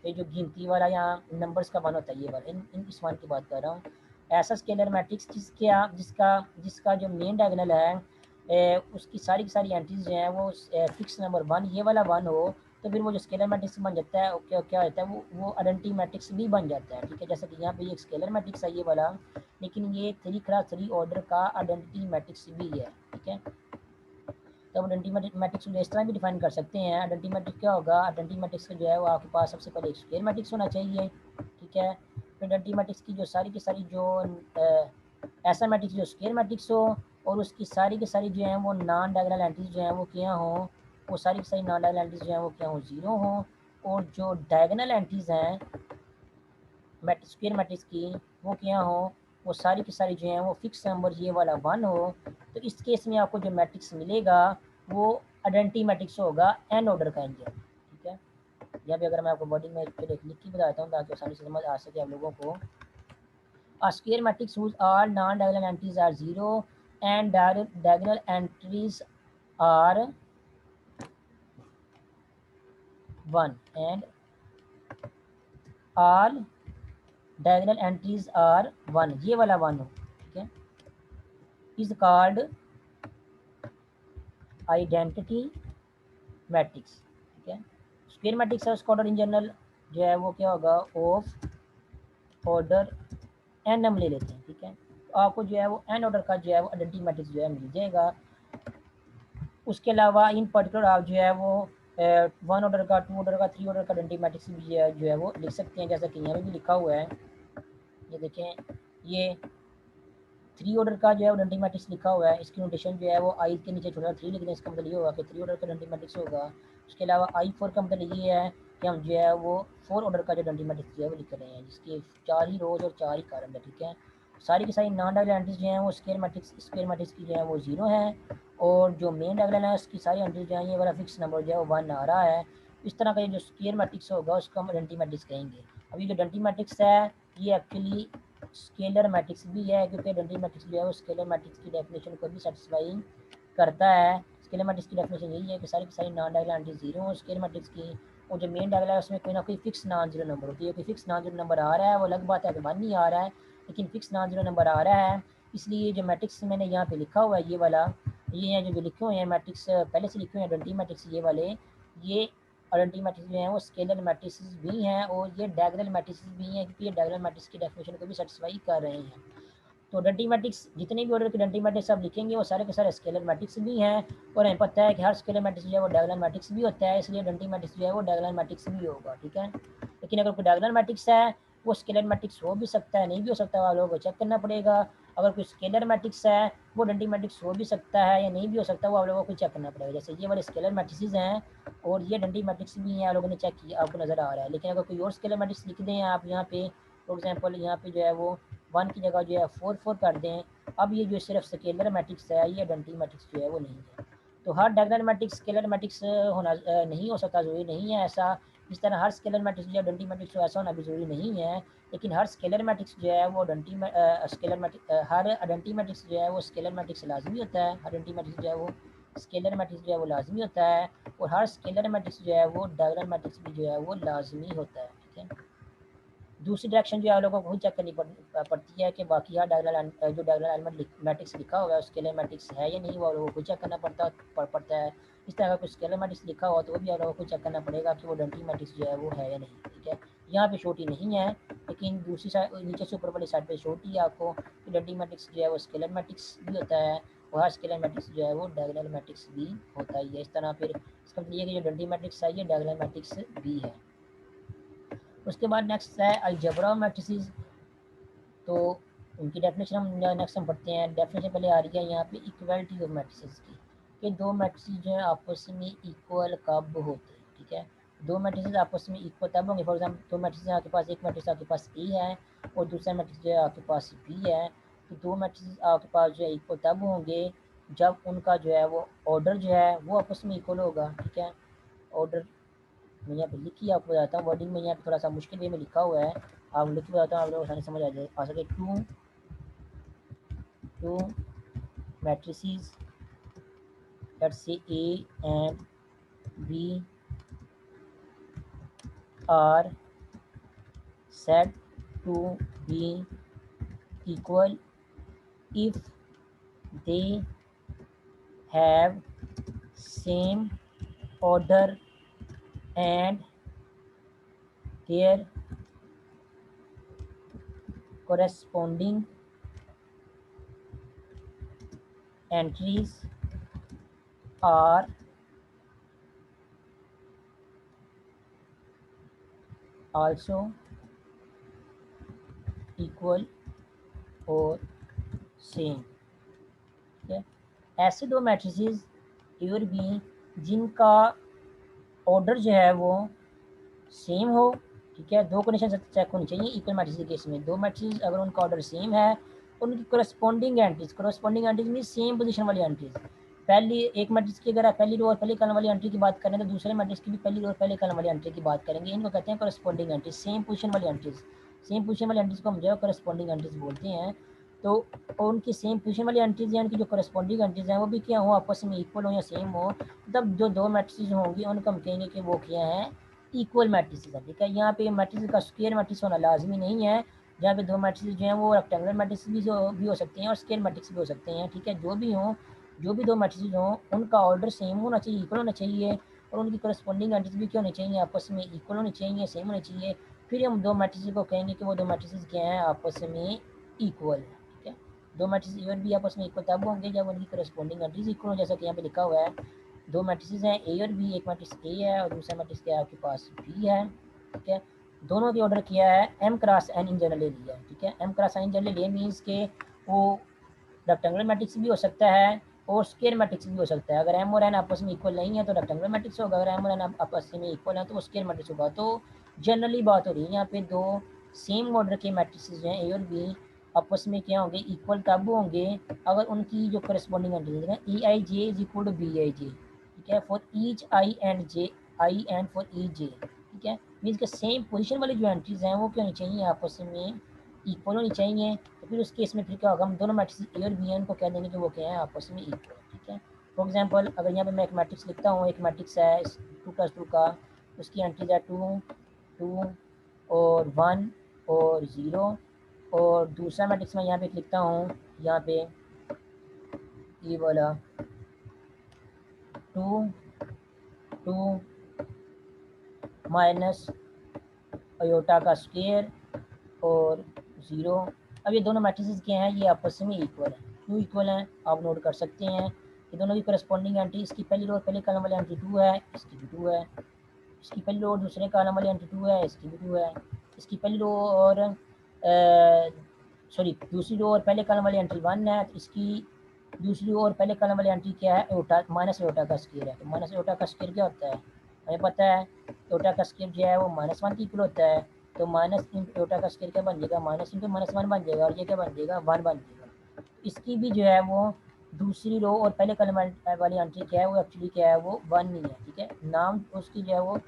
ये जो गिनती वाला यहाँ नंबर्स का 1 होता है, ये वाला इस 1 की बात कर रहा हूँ। ऐसा स्केलर मैट्रिक्स जिसका जिसका जो मेन डायगोनल है उसकी सारी की सारी एंट्रीज जो हैं वो फिक्स नंबर 1, ये वाला 1 हो, तो फिर वो जो स्केलर मैट्रिक्स बन जाता है क्या होता है, वो आइडेंटिटी मैट्रिक्स भी बन जाता है, ठीक है। जैसे कि यहाँ पे ये स्केलर मैट्रिक्स है ये वाला, लेकिन ये 3x3 ऑर्डर का आइडेंटिटी मैट्रिक्स भी है, ठीक है। तो अब आइडेंटिटी मैट्रिक्स को इस तरह भी डिफाइन कर सकते हैं। आइडेंटिटी मैट्रिक्स क्या होगा, आइडेंटिटी मैट्रिक्स का जो है वो आपके पास सबसे पहले एक स्क्वायर मैट्रिक्स होना चाहिए, ठीक है। फिर आइडेंटिटी मैट्रिक्स की जो सारी की सारी जो ऐसा मैट्रिक्स जो स्क्वायर मैट्रिक्स हो, और उसकी सारी की सारी जो है वो नॉन डायगोनल एंट्रीज जो हैं वो क्या हो, वो सारी की सारी नॉन डायगोनल एंट्रीज जो हैं वो क्या हो, जीरो हो। और जो डायगोनल एंट्रीज हैं स्क्वायर मैट्रिक्स की वो क्या हो, वो सारी की सारी जो है वो फिक्स नंबर ये वाला 1 हो। तो इस केस में आपको जो मैट्रिक्स मिलेगा वो आइडेंटिटी मैट्रिक्स होगा एन ऑर्डर का इंजन, ठीक है। यहाँ पे अगर मैं आपको बॉडी में लिख के बताता हूँ ताकि आसानी से समझ आ सके आप लोगों को। A square matrix whose all non-diagonal entries are 0 and diagonal entries are 1 and all diagonal entries are 1, ये वाला 1 हो, ठीक है, is called identity मैट्रिक्स, ठीक है। स्क्वायर मैट्रिक्स है उसका ऑर्डर इन जनरल जो है वो क्या होगा, ऑफ ऑर्डर एन हम ले लेते हैं, ठीक है। तो आपको जो है वो एन ऑर्डर का जो है वो आइडेंटिटी मैट्रिक्स जो है मिल जाएगा। उसके अलावा इन पर्टिकुलर आप जो है वो 1 ऑर्डर का, 2 ऑर्डर का, 3 ऑर्डर का आइडेंटिटी मैट्रिक्स भी जो है वो लिख सकते हैं, जैसा कि यहाँ पे भी लिखा हुआ है। ये देखें, ये 3 ऑर्डर का जो है आइडेंटिटी मैट्रिक्स लिखा हुआ है, इसकी नोटेशन जो है वो आई के नीचे छोटा 3 लिख दें, इसका मतलब ये होगा कि 3 ऑर्डर का आइडेंटिटी मैट्रिक्स होगा। उसके अलावा I4 का मतलब ये है कि हम जो है वो 4 ऑर्डर का जो आइडेंटिटी मैट्रिक्स जो है वो लिख रहे हैं, जिसके 4 ही रोज और 4 ही कॉलम है, ठीक है। सारी की सारी नॉन डायगोनल एंट्रीज जो हैं वो स्क्वायर मैट्रिक्स की जो है वो 0 है, और जो मेन डायगोनल है उसकी सारी एंट्रीज जो है ये वाला फिक्स नंबर जो है वो 1 आ रहा है। इस तरह का ये जो स्क्वायर मैट्रिक्स होगा उसको हम आइडेंटिटी मैट्रिक्स कहेंगे। अब ये जो आइडेंटिटी मैट्रिक्स है ये एक्चुअली स्केलर मैट्रिक्स भी है, क्योंकि आइडेंटिटी मैट्रिक्स जो है वो स्केलर मैट्रिक्स की डेफिनेशन को भी सेटिस्फाई करता है। स्केलर मैट्रिक्स की डेफिनेशन यही है कि सारी की सारी नॉन डायगोनल एंट्रीज 0 हो स्केलर मैट्रिक्स की, और जो मेन डायगोनल है उसमें कोई ना कोई फिक्स नॉन जीरो नंबर होती है। कोई फिक्स नॉन जीरो नंबर आ रहा है वो अलग बात है कि 1 नहीं आ रहा है, लेकिन फिक्स नॉन जीरो नंबर आ रहा है। इसलिए जो मैट्रिक्स मैंने यहाँ पे लिखा हुआ है ये वाला, ये हैं जो लिखे हुए हैं मैट्रिक्स पहले से लिखे हुए हैं आइडेंटिटी मैट्रिक्स ये वाले, ये आइडेंटिटी मैट्रिक्स जो हैं वो स्केलर मैट्रिक्स भी हैं और ये डायगोनल मैट्रिक्स भी हैं, क्योंकि ये डायगोनल मैट्रिक्स की डेफिनेशन को भी सेटिस्फाई कर रहे हैं। तो आइडेंटिटी मैट्रिक्स जितने भी ऑर्डर के आइडेंटिटी मैट्रिक्स आप लिखेंगे वो सारे के सारे स्केलर मैट्रिक्स भी हैं, और हमें पता है कि हर स्केलर मैट्रिक्स जो है वो डायगोनल मैट्रिक्स भी होता है, इसलिए आइडेंटिटी मैट्रिक्स जो है वो डायगोनल मैट्रिक्स भी होगा, ठीक है। लेकिन अगर कोई डायगोनल मैट्रिक्स है वो स्केलर मैट्रिक्स हो भी सकता है, नहीं भी हो सकता, आप लोगों को चेक करना पड़ेगा। अगर कोई स्केलर मैट्रिक्स है वो आइडेंटिटी मैट्रिक्स हो भी सकता है या नहीं भी हो सकता, वो आप लोगों को चेक करना पड़ेगा। जैसे ये वाले स्केलर मैट्रिक्स हैं और ये आइडेंटिटी मैट्रिक्स भी हैं, आप लोगों ने चेक किया, आपको नज़र आ रहा है। लेकिन अगर कोई और स्केलर मैट्रिक्स लिख दें आप यहाँ पे, फॉर एग्जाम्पल यहाँ पे जो है वो 1 की जगह जो है 4 कर दें, अब ये जो सिर्फ स्केलर मैट्रिक्स है ये आइडेंटिटी मैट्रिक्स जो है वो नहीं है। तो हर डायगोनल मैट्रिक्स स्केलर मैट्रिक्स होना नहीं हो सकता, ज़रूरी नहीं है ऐसा। इस तरह हर स्केलर मैट्रिक्स जो आइडेंटिटी मैट्रिक्स हो ऐसा होना भी ज़रूरी नहीं है। लेकिन हर स्केलर मैट्रिक्स जो है वो स्केलर मैट्रिक्स हर आइडेंटिटी मैट्रिक्स जो है वो स्केलर मैट्रिक्स लाजमी होता है, हर आइडेंटिटी मैट्रिक्स जो है वो स्केलर मैट्रिक्स जो है वो लाजमी होता है, और हर स्केलर मैट्रिक्स जो है वो डायगोनल मैट्रिक्स भी जो है वो लाजमी होता है, ठीक है। दूसरी डायरेक्शन जो है आप लोगों को खुद चेक करनी पड़ती है कि बाकी यहाँ जो डायगोनल एलिमेंट मैट्रिक्स लिखा हुआ है उसके लिए मैट्रिक्स है या नहीं, वो आप लोगों को खुद चेक करना पड़ता है। इस तरह का कुछ स्केलर मैट्रिक्स लिखा हुआ तो वो भी आप लोगों को चेक करना पड़ेगा कि वो आइडेंटिटी मैट्रिक्स जो है वो है या नहीं, ठीक है। यहाँ पे छोटी नहीं है, लेकिन दूसरी साइड नीचे से ऊपर वाली साइड पे छोटी है आपको। आइडेंटिटी मैट्रिक्स जो है वो स्केलर मैट्रिक्स भी होता है, और हर स्केलर मैट्रिक्स जो है वो डायगोनल मैट्रिक्स भी होता ही है। इस तरह फिर इसका मतलब ये कि जो आइडेंटिटी मैट्रिक्स है ये डायगोनल मैट्रिक्स भी है। उसके बाद नेक्स्ट है अलजेब्रा मैट्रिसेस। तो उनकी डेफिनेशन हम पढ़ते हैं। डेफिनेशन पहले आ रही है यहाँ पे इक्वलिटी ऑफ मैट्रिसेस की, कि दो मैट्रिसेस जो है आपस में इक्वल कब होते हैं, ठीक है। दो मैट्रिसेस आपस में इक्वल तब होंगे, फॉर एग्जाम्पल दो मैट्रिसेस आपके पास, एक मैट्रिक्स आपके पास ए है और दूसरा मैट्रिक्स जो है आपके पास बी है। तो दो मैट्रिसेस आपके पास जो है इक्वल तब होंगे जब उनका जो है वो ऑर्डर जो है वो आपस में इक्वल होगा, ठीक है। ऑर्डर मैं यहाँ पे लिखी आपको बताता हूँ, वर्डिंग में यहाँ पे थोड़ा सा मुश्किल वे में लिखा हुआ है, आप लिख के बताता हूँ, आप लोग आसानी समझ आ सके। Two matrices, let's say A and B are said to be equal if they have same order and their corresponding entries are also equal or same, ठीक है। ऐसे दो मैट्रिसेस ए और बी जिनका ऑर्डर जो है वो सेम हो, ठीक है। दो कंडीशन चेक होनी चाहिए इक्वल मैट्रिक्स के केस में। दो मैट्रिक्स अगर उनका ऑर्डर सेम है, उनकी corresponding entries mean same position वाली एंट्रीज। पहली एक मैट्रिक्स की अगर आप पहली रो और पहली कॉलम वाली एंट्री की बात करें तो दूसरे मैट्रिक्स की भी पहली रो और पहले कॉलम वाली एंट्री की बात करेंगे। इनको कहते हैं करस्पॉन्डिंग एंट्रीज, सेम पोजीशन वाली एंट्रीज। सेम पोजीशन वाली एंट्रीज को हम जो है करस्पॉन्डिंग एंट्रीज बोलते हैं। तो उनकी सेम पोजीशन वाली एंट्रीज या उनकी जो करस्पॉन्डिंग एंट्रीज हैं वो भी क्या हो, आपस में इक्वल हो या सेम हो, तब जो दो मैट्रिक्स होंगी उनको हम कहेंगे कि वो क्या है, इक्वल मैट्रिसेस है, ठीक है। यहाँ पे मैट्रिक्स का स्क्वायर मैट्रिक्स होना लाजमी नहीं है। जहाँ पे दो मैट्रिक्स जो हैं वो रेक्टेंगुलर मैट्रिक्स भी हो सकते हैं और स्क्वायर मैट्रिक्स भी हो सकते हैं, ठीक है। जो भी हों, जो भी दो मैट्रिक्स हों, उनका ऑर्डर सेम होना चाहिए, इक्वल होना चाहिए, और उनकी करस्पॉन्डिंग एंट्रीज भी क्या होनी चाहिए, आपस में इक्वल होनी चाहिए, सेम होनी चाहिए। फिर हम दो मैट्रिक्स को कहेंगे कि वो दो मैट्रिक्स क्या हैं, आपस में इक्वल है, ठीक है। दो मैट्रिक्स ए और बी आपस में इक्वल तब होंगे जब उनकी करस्पॉन्डिंग एंट्रीज इक्वल हो, जैसा कि यहाँ पे लिखा हुआ है। दो मैट्रिसेस हैं ए और बी, एक मैट्रिक्स ए है और दूसरा मैट्रिक्स क्या है आपके पास बी है, ठीक है। दोनों की ऑर्डर किया है m cross n in general लिया है, ठीक है। M cross n in general ये मीन्स के वो रेक्टेंगुलर मैट्रिक्स भी हो सकता है और स्क्वायर मैट्रिक्स भी हो सकता है। अगर एम और एन आपस में इक्वल नहीं है तो रेक्टेंगुलर मैट्रिक्स होगा, अगर एम और एन आपस में इक्वल है तो वो स्क्वायर मैट्रिक्स होगा। तो जनरली बात हो रही है यहाँ पे दो सेम ऑर्डर के मैट्रिक्स जो हैं ए और बी आपस में क्या होंगे, इक्वल तब होंगे अगर उनकी जो करस्पॉन्डिंग एंट्रीज हैं E I J is equal to B I J, ठीक है, for each I and for E J, ठीक है। मीन्स के सेम पोजीशन वाली जो एंट्रीज हैं वो क्या होनी चाहिए, आपस में इक्वल होनी चाहिए। तो फिर उस केस में फिर क्या होगा, हम दोनों मैट्रिक्स ए और बी एन को कह देंगे कि वो क्या है, आपस में इक्वल, ठीक है। फॉर एग्जांपल अगर यहाँ पे मैं एक मैट्रिक्स लिखता हूँ, एक मैट्रिक्स है 2+2 का, उसकी एंट्रीज है 2 2 और 1 और 0, और दूसरा मैट्रिक्स मैं यहाँ पे लिखता हूँ, यहाँ पे ये वाला 2 2 माइनस अयोटा का स्क्वायर और 0। अब ये दोनों मैट्रिसेस क्या हैं, ये आपस में इक्वल है। क्यों इक्वल हैं आप नोट कर सकते हैं कि दोनों की करस्पॉन्डिंग एंट्री, इसकी पहली रो और पहले कॉलम वाली एंट्री 2 है, इसकी भी 2 है। इसकी पहली रो और दूसरे कॉलम वाली एंट्री 2 है, इसकी भी 2 है। इसकी पहली रो और सॉरी दूसरी रो और पहले कॉलम वाली एंट्री 1 है, तो इसकी दूसरी रो और पहले कॉलम वाली एंट्री क्या है, ओटा माइनस ओटा का स्क्वायर है। तो माइनस ओटा का स्क्वायर क्या होता है, हमें पता है ओटा का स्क्वायर जो है वो -1 की इक्वल होता है। तो माइनस इंटू ओटा का स्क्वायर क्या बन जाएगा, माइनस इंटू -1 बन जाएगा, और ये क्या बन जाएगा, 1 बन जाएगा। इसकी भी जो है वो दूसरी रो और पहले कॉलम वाली एंट्री क्या है वो एक्चुअली क्या है, वो 1 नहीं है, ठीक है। नाम उसकी जो है वो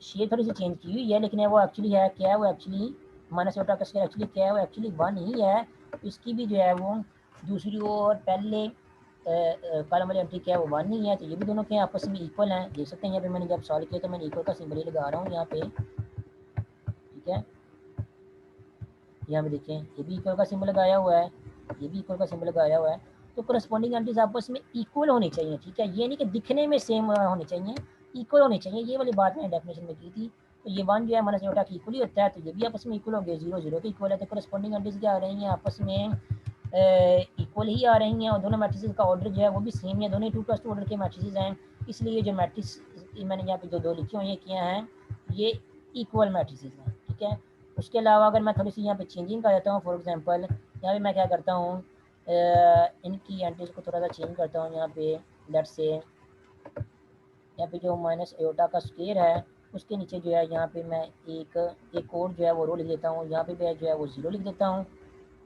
शेप थोड़ी सी चेंज की हुई है, लेकिन वो एक्चुअली है क्या है, वो एक्चुअली माइनस ओटा का स्क्वायर एक्चुअली क्या है, वो एक्चुअली 1 ही है। इसकी भी जो है वो दूसरी रो और पहले कॉलम वाली एंट्री क्या है, वो 1 नहीं है। तो ये भी दोनों क्या आपस में इक्वल हैं, देख सकते हैं यहाँ पे मैंने जब सॉल्व किया तो मैंने इक्वल का सिंबल ही लगा रहा हूँ यहाँ पे। ठीक है, यहाँ पे देखें ये भी इक्वल का सिंबल लगाया हुआ है, ये भी इक्वल का सिंबल लगाया हुआ है। तो करस्पॉन्डिंग एंटीज आपस में इक्वल होनी चाहिए, ठीक है, ये नहीं कि दिखने में सेम होनी चाहिए, इक्वल होनी चाहिए। ये वाली बात मैंने डेफिनेशन में की थी। तो ये 1 जो है माइनस जोटा की इक्वल ही होता है, तो ये भी आपस में इक्वल हो गए, 0 0 के इक्वल है। तो करस्पॉन्डिंग एंटीज क्या आ रही हैं, आपस में इक्वल ही आ रही हैं, और दोनों मैट्रिसेस का ऑर्डर जो है वो भी सेम है, दोनों 2+2 ऑर्डर के मैट्रिसेस हैं। इसलिए जो मैट्रिक्स मैंने यहाँ पे जो दो लिखे हुए किए हैं ये इक्वल मैट्रिसेस हैं, ठीक है। उसके अलावा अगर मैं थोड़ी सी यहाँ पे चेंजिंग कर देता हूँ, फॉर एग्जांपल यहाँ पे मैं क्या करता हूँ, इनकी एंटीज को थोड़ा सा चेंज करता हूँ। यहाँ पे लेट्स से यहाँ पे जो माइनस एयोटा का स्क्वायर है उसके नीचे जो है यहाँ पे मैं एक और जो है वो रो लिख देता हूँ, यहाँ पे जो है वो 0 लिख देता हूँ,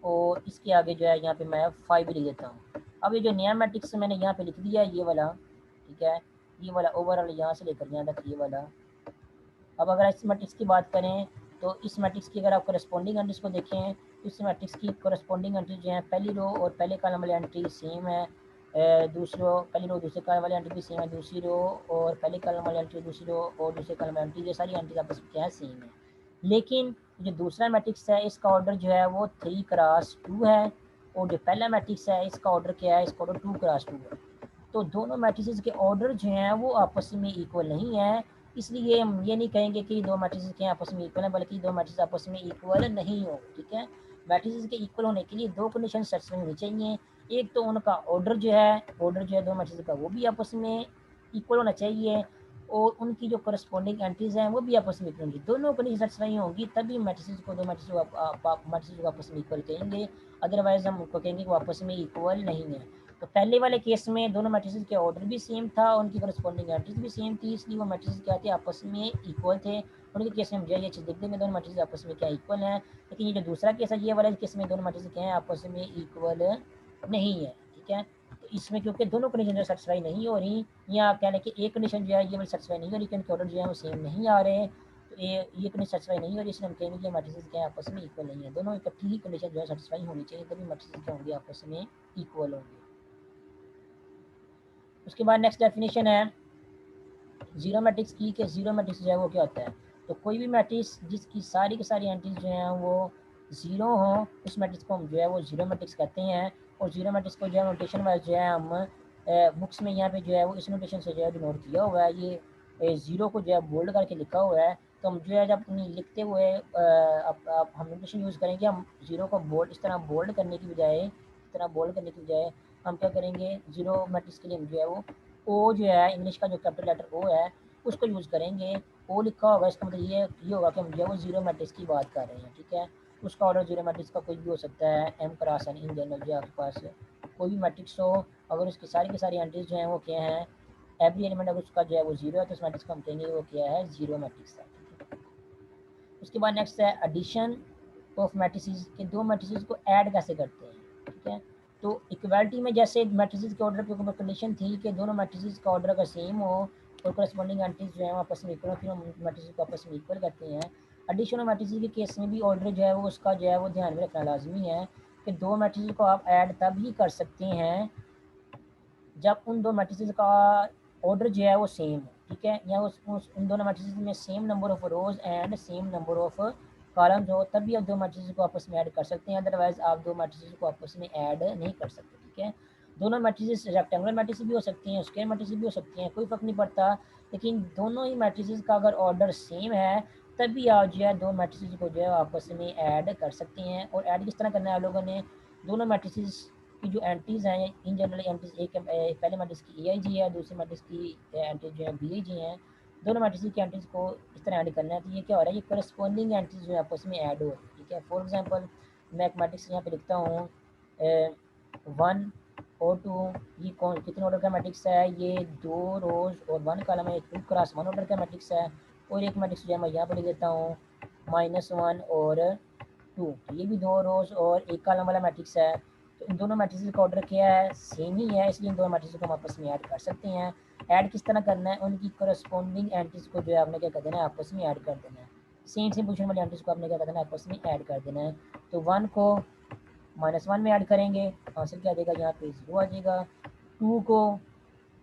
और इसके आगे जो है यहाँ पे मैं 5 लिख देता हूँ। अब ये जो नया मैट्रिक्स मैंने यहाँ पे लिख दिया है ये वाला, ठीक है, ये वाला ओवरऑल यहाँ से लेकर यहाँ तक ये वाला। अब अगर इस मैट्रिक्स की बात करें तो इस मैट्रिक्स की अगर आप करस्पॉन्डिंग एंट्रीज को देखें तो इस मैट्रिक्स की करस्पॉन्डिंग एंट्री जो है पहली रो और पहले कॉलम वाली एंट्री सेम है, दूसरी रो पहली रो दूसरे कॉलम वाली एंट्री भी सेम है, दूसरी रो और पहले कॉलम वाली एंट्री दूसरी रो और दूसरे कॉलम वाली एंट्री, ये सारी एंट्रीज आपस में क्या है, सेम है। लेकिन जो दूसरा मैट्रिक्स है इसका ऑर्डर जो है वो 3x2 है, और जो पहला मैट्रिक्स है इसका ऑर्डर क्या है, इसका ऑर्डर 2x2 है। तो दोनों मैट्रिसेस के ऑर्डर जो हैं वो आपस में इक्वल नहीं है, इसलिए हम ये नहीं कहेंगे कि दो मैट्रिसेस के आपस में इक्वल है, बल्कि दो मैट्रिसेस आपस में इक्वल नहीं हो, ठीक है। मैट्रिसेस के इक्वल होने के लिए दो कंडीशन सेटिस्फाई होनी चाहिए। एक तो उनका ऑर्डर जो है दो मैट्रिसेस का वो भी आपस में इक्वल होना चाहिए, और उनकी जो करस्पॉन्डिंग एंट्रीज हैं वो भी आपस में इक्वल होंगी। दोनों कंडीशन सेटिस्फाई होंगी तभी मैट्रिसेस को दो मैट्रिसेस को आपस में इक्वल कहेंगे, अदरवाइज हम उनको कहेंगे कि वो आपस में इक्वल नहीं है। तो पहले वाले केस में दोनों मैट्रिसेस के ऑर्डर भी सेम था, उनकी करस्पॉन्डिंग एंट्रीज भी सेम थी, इसलिए वो मैट्रिसेस क्या थे, आपस में इक्वल थे। उनके केस में हम जो है ये चीज़ देखते हैं दोनों मैट्रिसेस आपस में क्या इक्वल हैं। लेकिन ये जो दूसरा केस है ये वाला केस में दोनों मैट्रिसेस क्या है, आपस में इक्वल नहीं है, ठीक है। तो इसमें क्योंकि दोनों कंडीशन जो सेटिस्फाई नहीं हो रही, या आप कह लें कि एक कंडीशन जो है ये वाली सेटिस्फाई नहीं हो रही, उनके ऑर्डर जो है वो सेम नहीं आ रहे, तो ये कंडीशन सेटिस्फाई नहीं हो रही, इसलिए हम कहेंगे कि मैट्रिसेस क्या है, आपस में इक्वल नहीं है। दोनों इकट्ठी ही कंडीशन जो है सेटिस्फाई होनी चाहिए तभी मैट्रिसेस क्या होंगे, आपस में इक्वल होंगे। उसके बाद नेक्स्ट डेफिनेशन है जीरो मैट्रिक्स की, कि जीरो मैट्रिक्स जो है वो क्या होता है। तो कोई भी मैट्रिक्स जिसकी सारी की सारी एंट्रीज जो हैं वो ज़ीरो हों उस मैट्रिक्स को हम जो है वो जीरो मैट्रिक्स कहते हैं। और जीरो मैट्रिक्स को जो है नोटेशन वाइज जो है हम बुक्स में यहाँ पे जो है वो इस नोटेशन से जो है डिनोट किया हुआ है, ये ज़ीरो को जो है बोल्ड करके लिखा हुआ है। तो हम जो है जब अपनी लिखते हुए अब हम नोटेशन यूज़ करेंगे, हम ज़ीरो को बोल्ड इस तरह बोल्ड करने की बजाय हम क्या करेंगे, जीरो मैट्रिक्स के लिए हम जो है वो ओ जो है इंग्लिश का जो कैपिटल लेटर ओ है उसको यूज़ करेंगे। ओ लिखा होगा इसका मतलब ये होगा कि हम जो है वो जीरो मैट्रिक्स की बात कर रहे हैं, ठीक है। उसका ऑर्डर जीरो मैट्रिक्स का कोई भी हो सकता है, m cross n in general जो आपके पास कोई भी मैट्रिक्स हो, अगर उसकी सारी की सारी एंट्रीज जो हैं वो क्या हैं, एवरी एलिमेंट अगर उसका जो है वो जीरो है तो उस मैट्रिक्स को हम कहेंगे वो क्या है, जीरो मैट्रिक्स है, ठीक है। उसके बाद नेक्स्ट है एडिशन ऑफ मैट्रिसेस, के दो मैट्रिसेस को ऐड कैसे करते हैं, ठीक है। तो इक्वालिटी में जैसे मैट्रिसेस के ऑर्डर के ऊपर कंडीशन थी कि दोनों मैट्रिसेस का ऑर्डर अगर सेम हो और करस्पॉन्डिंग एंट्रीज जो है आपस में इक्वल हो, फिर हम मैट्रिसेस को आपस में इक्वल करते हैं। एडिशन ऑफ मैट्रिसेस के केस में भी ऑर्डर जो है वो उसका जो है वो ध्यान में रखना लाजमी है कि दो मैट्रिसेस को आप ऐड तब ही कर सकते हैं जब उन दो मैट्रिसेस का ऑर्डर जो है वो सेम है, ठीक है, या उन दोनों मैट्रिसेस में same number of rose and same number of columns हो, तभी आप दो मैट्रिसेस को आपस में ऐड कर सकते हैं, अदरवाइज आप दो मैट्रिसेस को आपस में ऐड नहीं कर सकते, ठीक है। दोनों मैट्रिसेस रेक्टेंगुलर मैट्रिसेस भी हो सकती हैं, स्क्वायर मैट्रिसेस भी हो सकती हैं, कोई फ़र्क नहीं पड़ता, लेकिन दोनों ही मैट्रिसेस का अगर ऑर्डर सेम है तभी आप जो है दो मैट्रिसेस को जो है आपस में ऐड कर सकते हैं। और ऐड किस तरह करना है आप लोगों ने, दोनों मैट्रिसेस की जो एंट्रीज हैं इन जनरल एंट्रीज एक पहले मैट्रिक्स की ए आई जी है, दूसरी मैट्रिक्स की एंट्रीज जो है बी आई जी हैं। दोनों मैट्रिक्स की एंट्रीज को इस तरह ऐड करना है, तो ये क्या हो रहा है, ये करस्पॉन्डिंग एंट्रीज जो है आपस में ऐड हो रही है, ठीक है। फॉर एग्जांपल मैं एक मैट्रिक्स यहाँ पे लिखता हूँ 1 और 2, ये कौन कितने ऑर्डर का मैट्रिक्स है, ये 2 रोज और 1 कॉलम है, 2x1 ऑर्डर का मैट्रिक्स है। और एक मैट्रिक्स जो है मैं यहाँ पर लिख देता हूँ -1 और 2, तो ये भी 2 रोज और 1 कॉलम वाला मैट्रिक्स है। तो इन दोनों मैट्रिसेस का ऑर्डर क्या है, सेम ही है, इसलिए इन दोनों मैट्रिसेस को हम आपस में ऐड कर सकते हैं। ऐड किस तरह करना है, उनकी करस्पॉन्डिंग एंट्रीज को जो है आपने क्या कर देना है, आपस में ऐड कर देना है। सेम पोजीशन वाली एंट्रीज को आपने क्या कर देना है, आपस में ऐड कर देना है। तो 1 को -1 में ऐड करेंगे तो आंसर क्या आ जाएगा, यहाँ पे 0 आ जाएगा। 2 को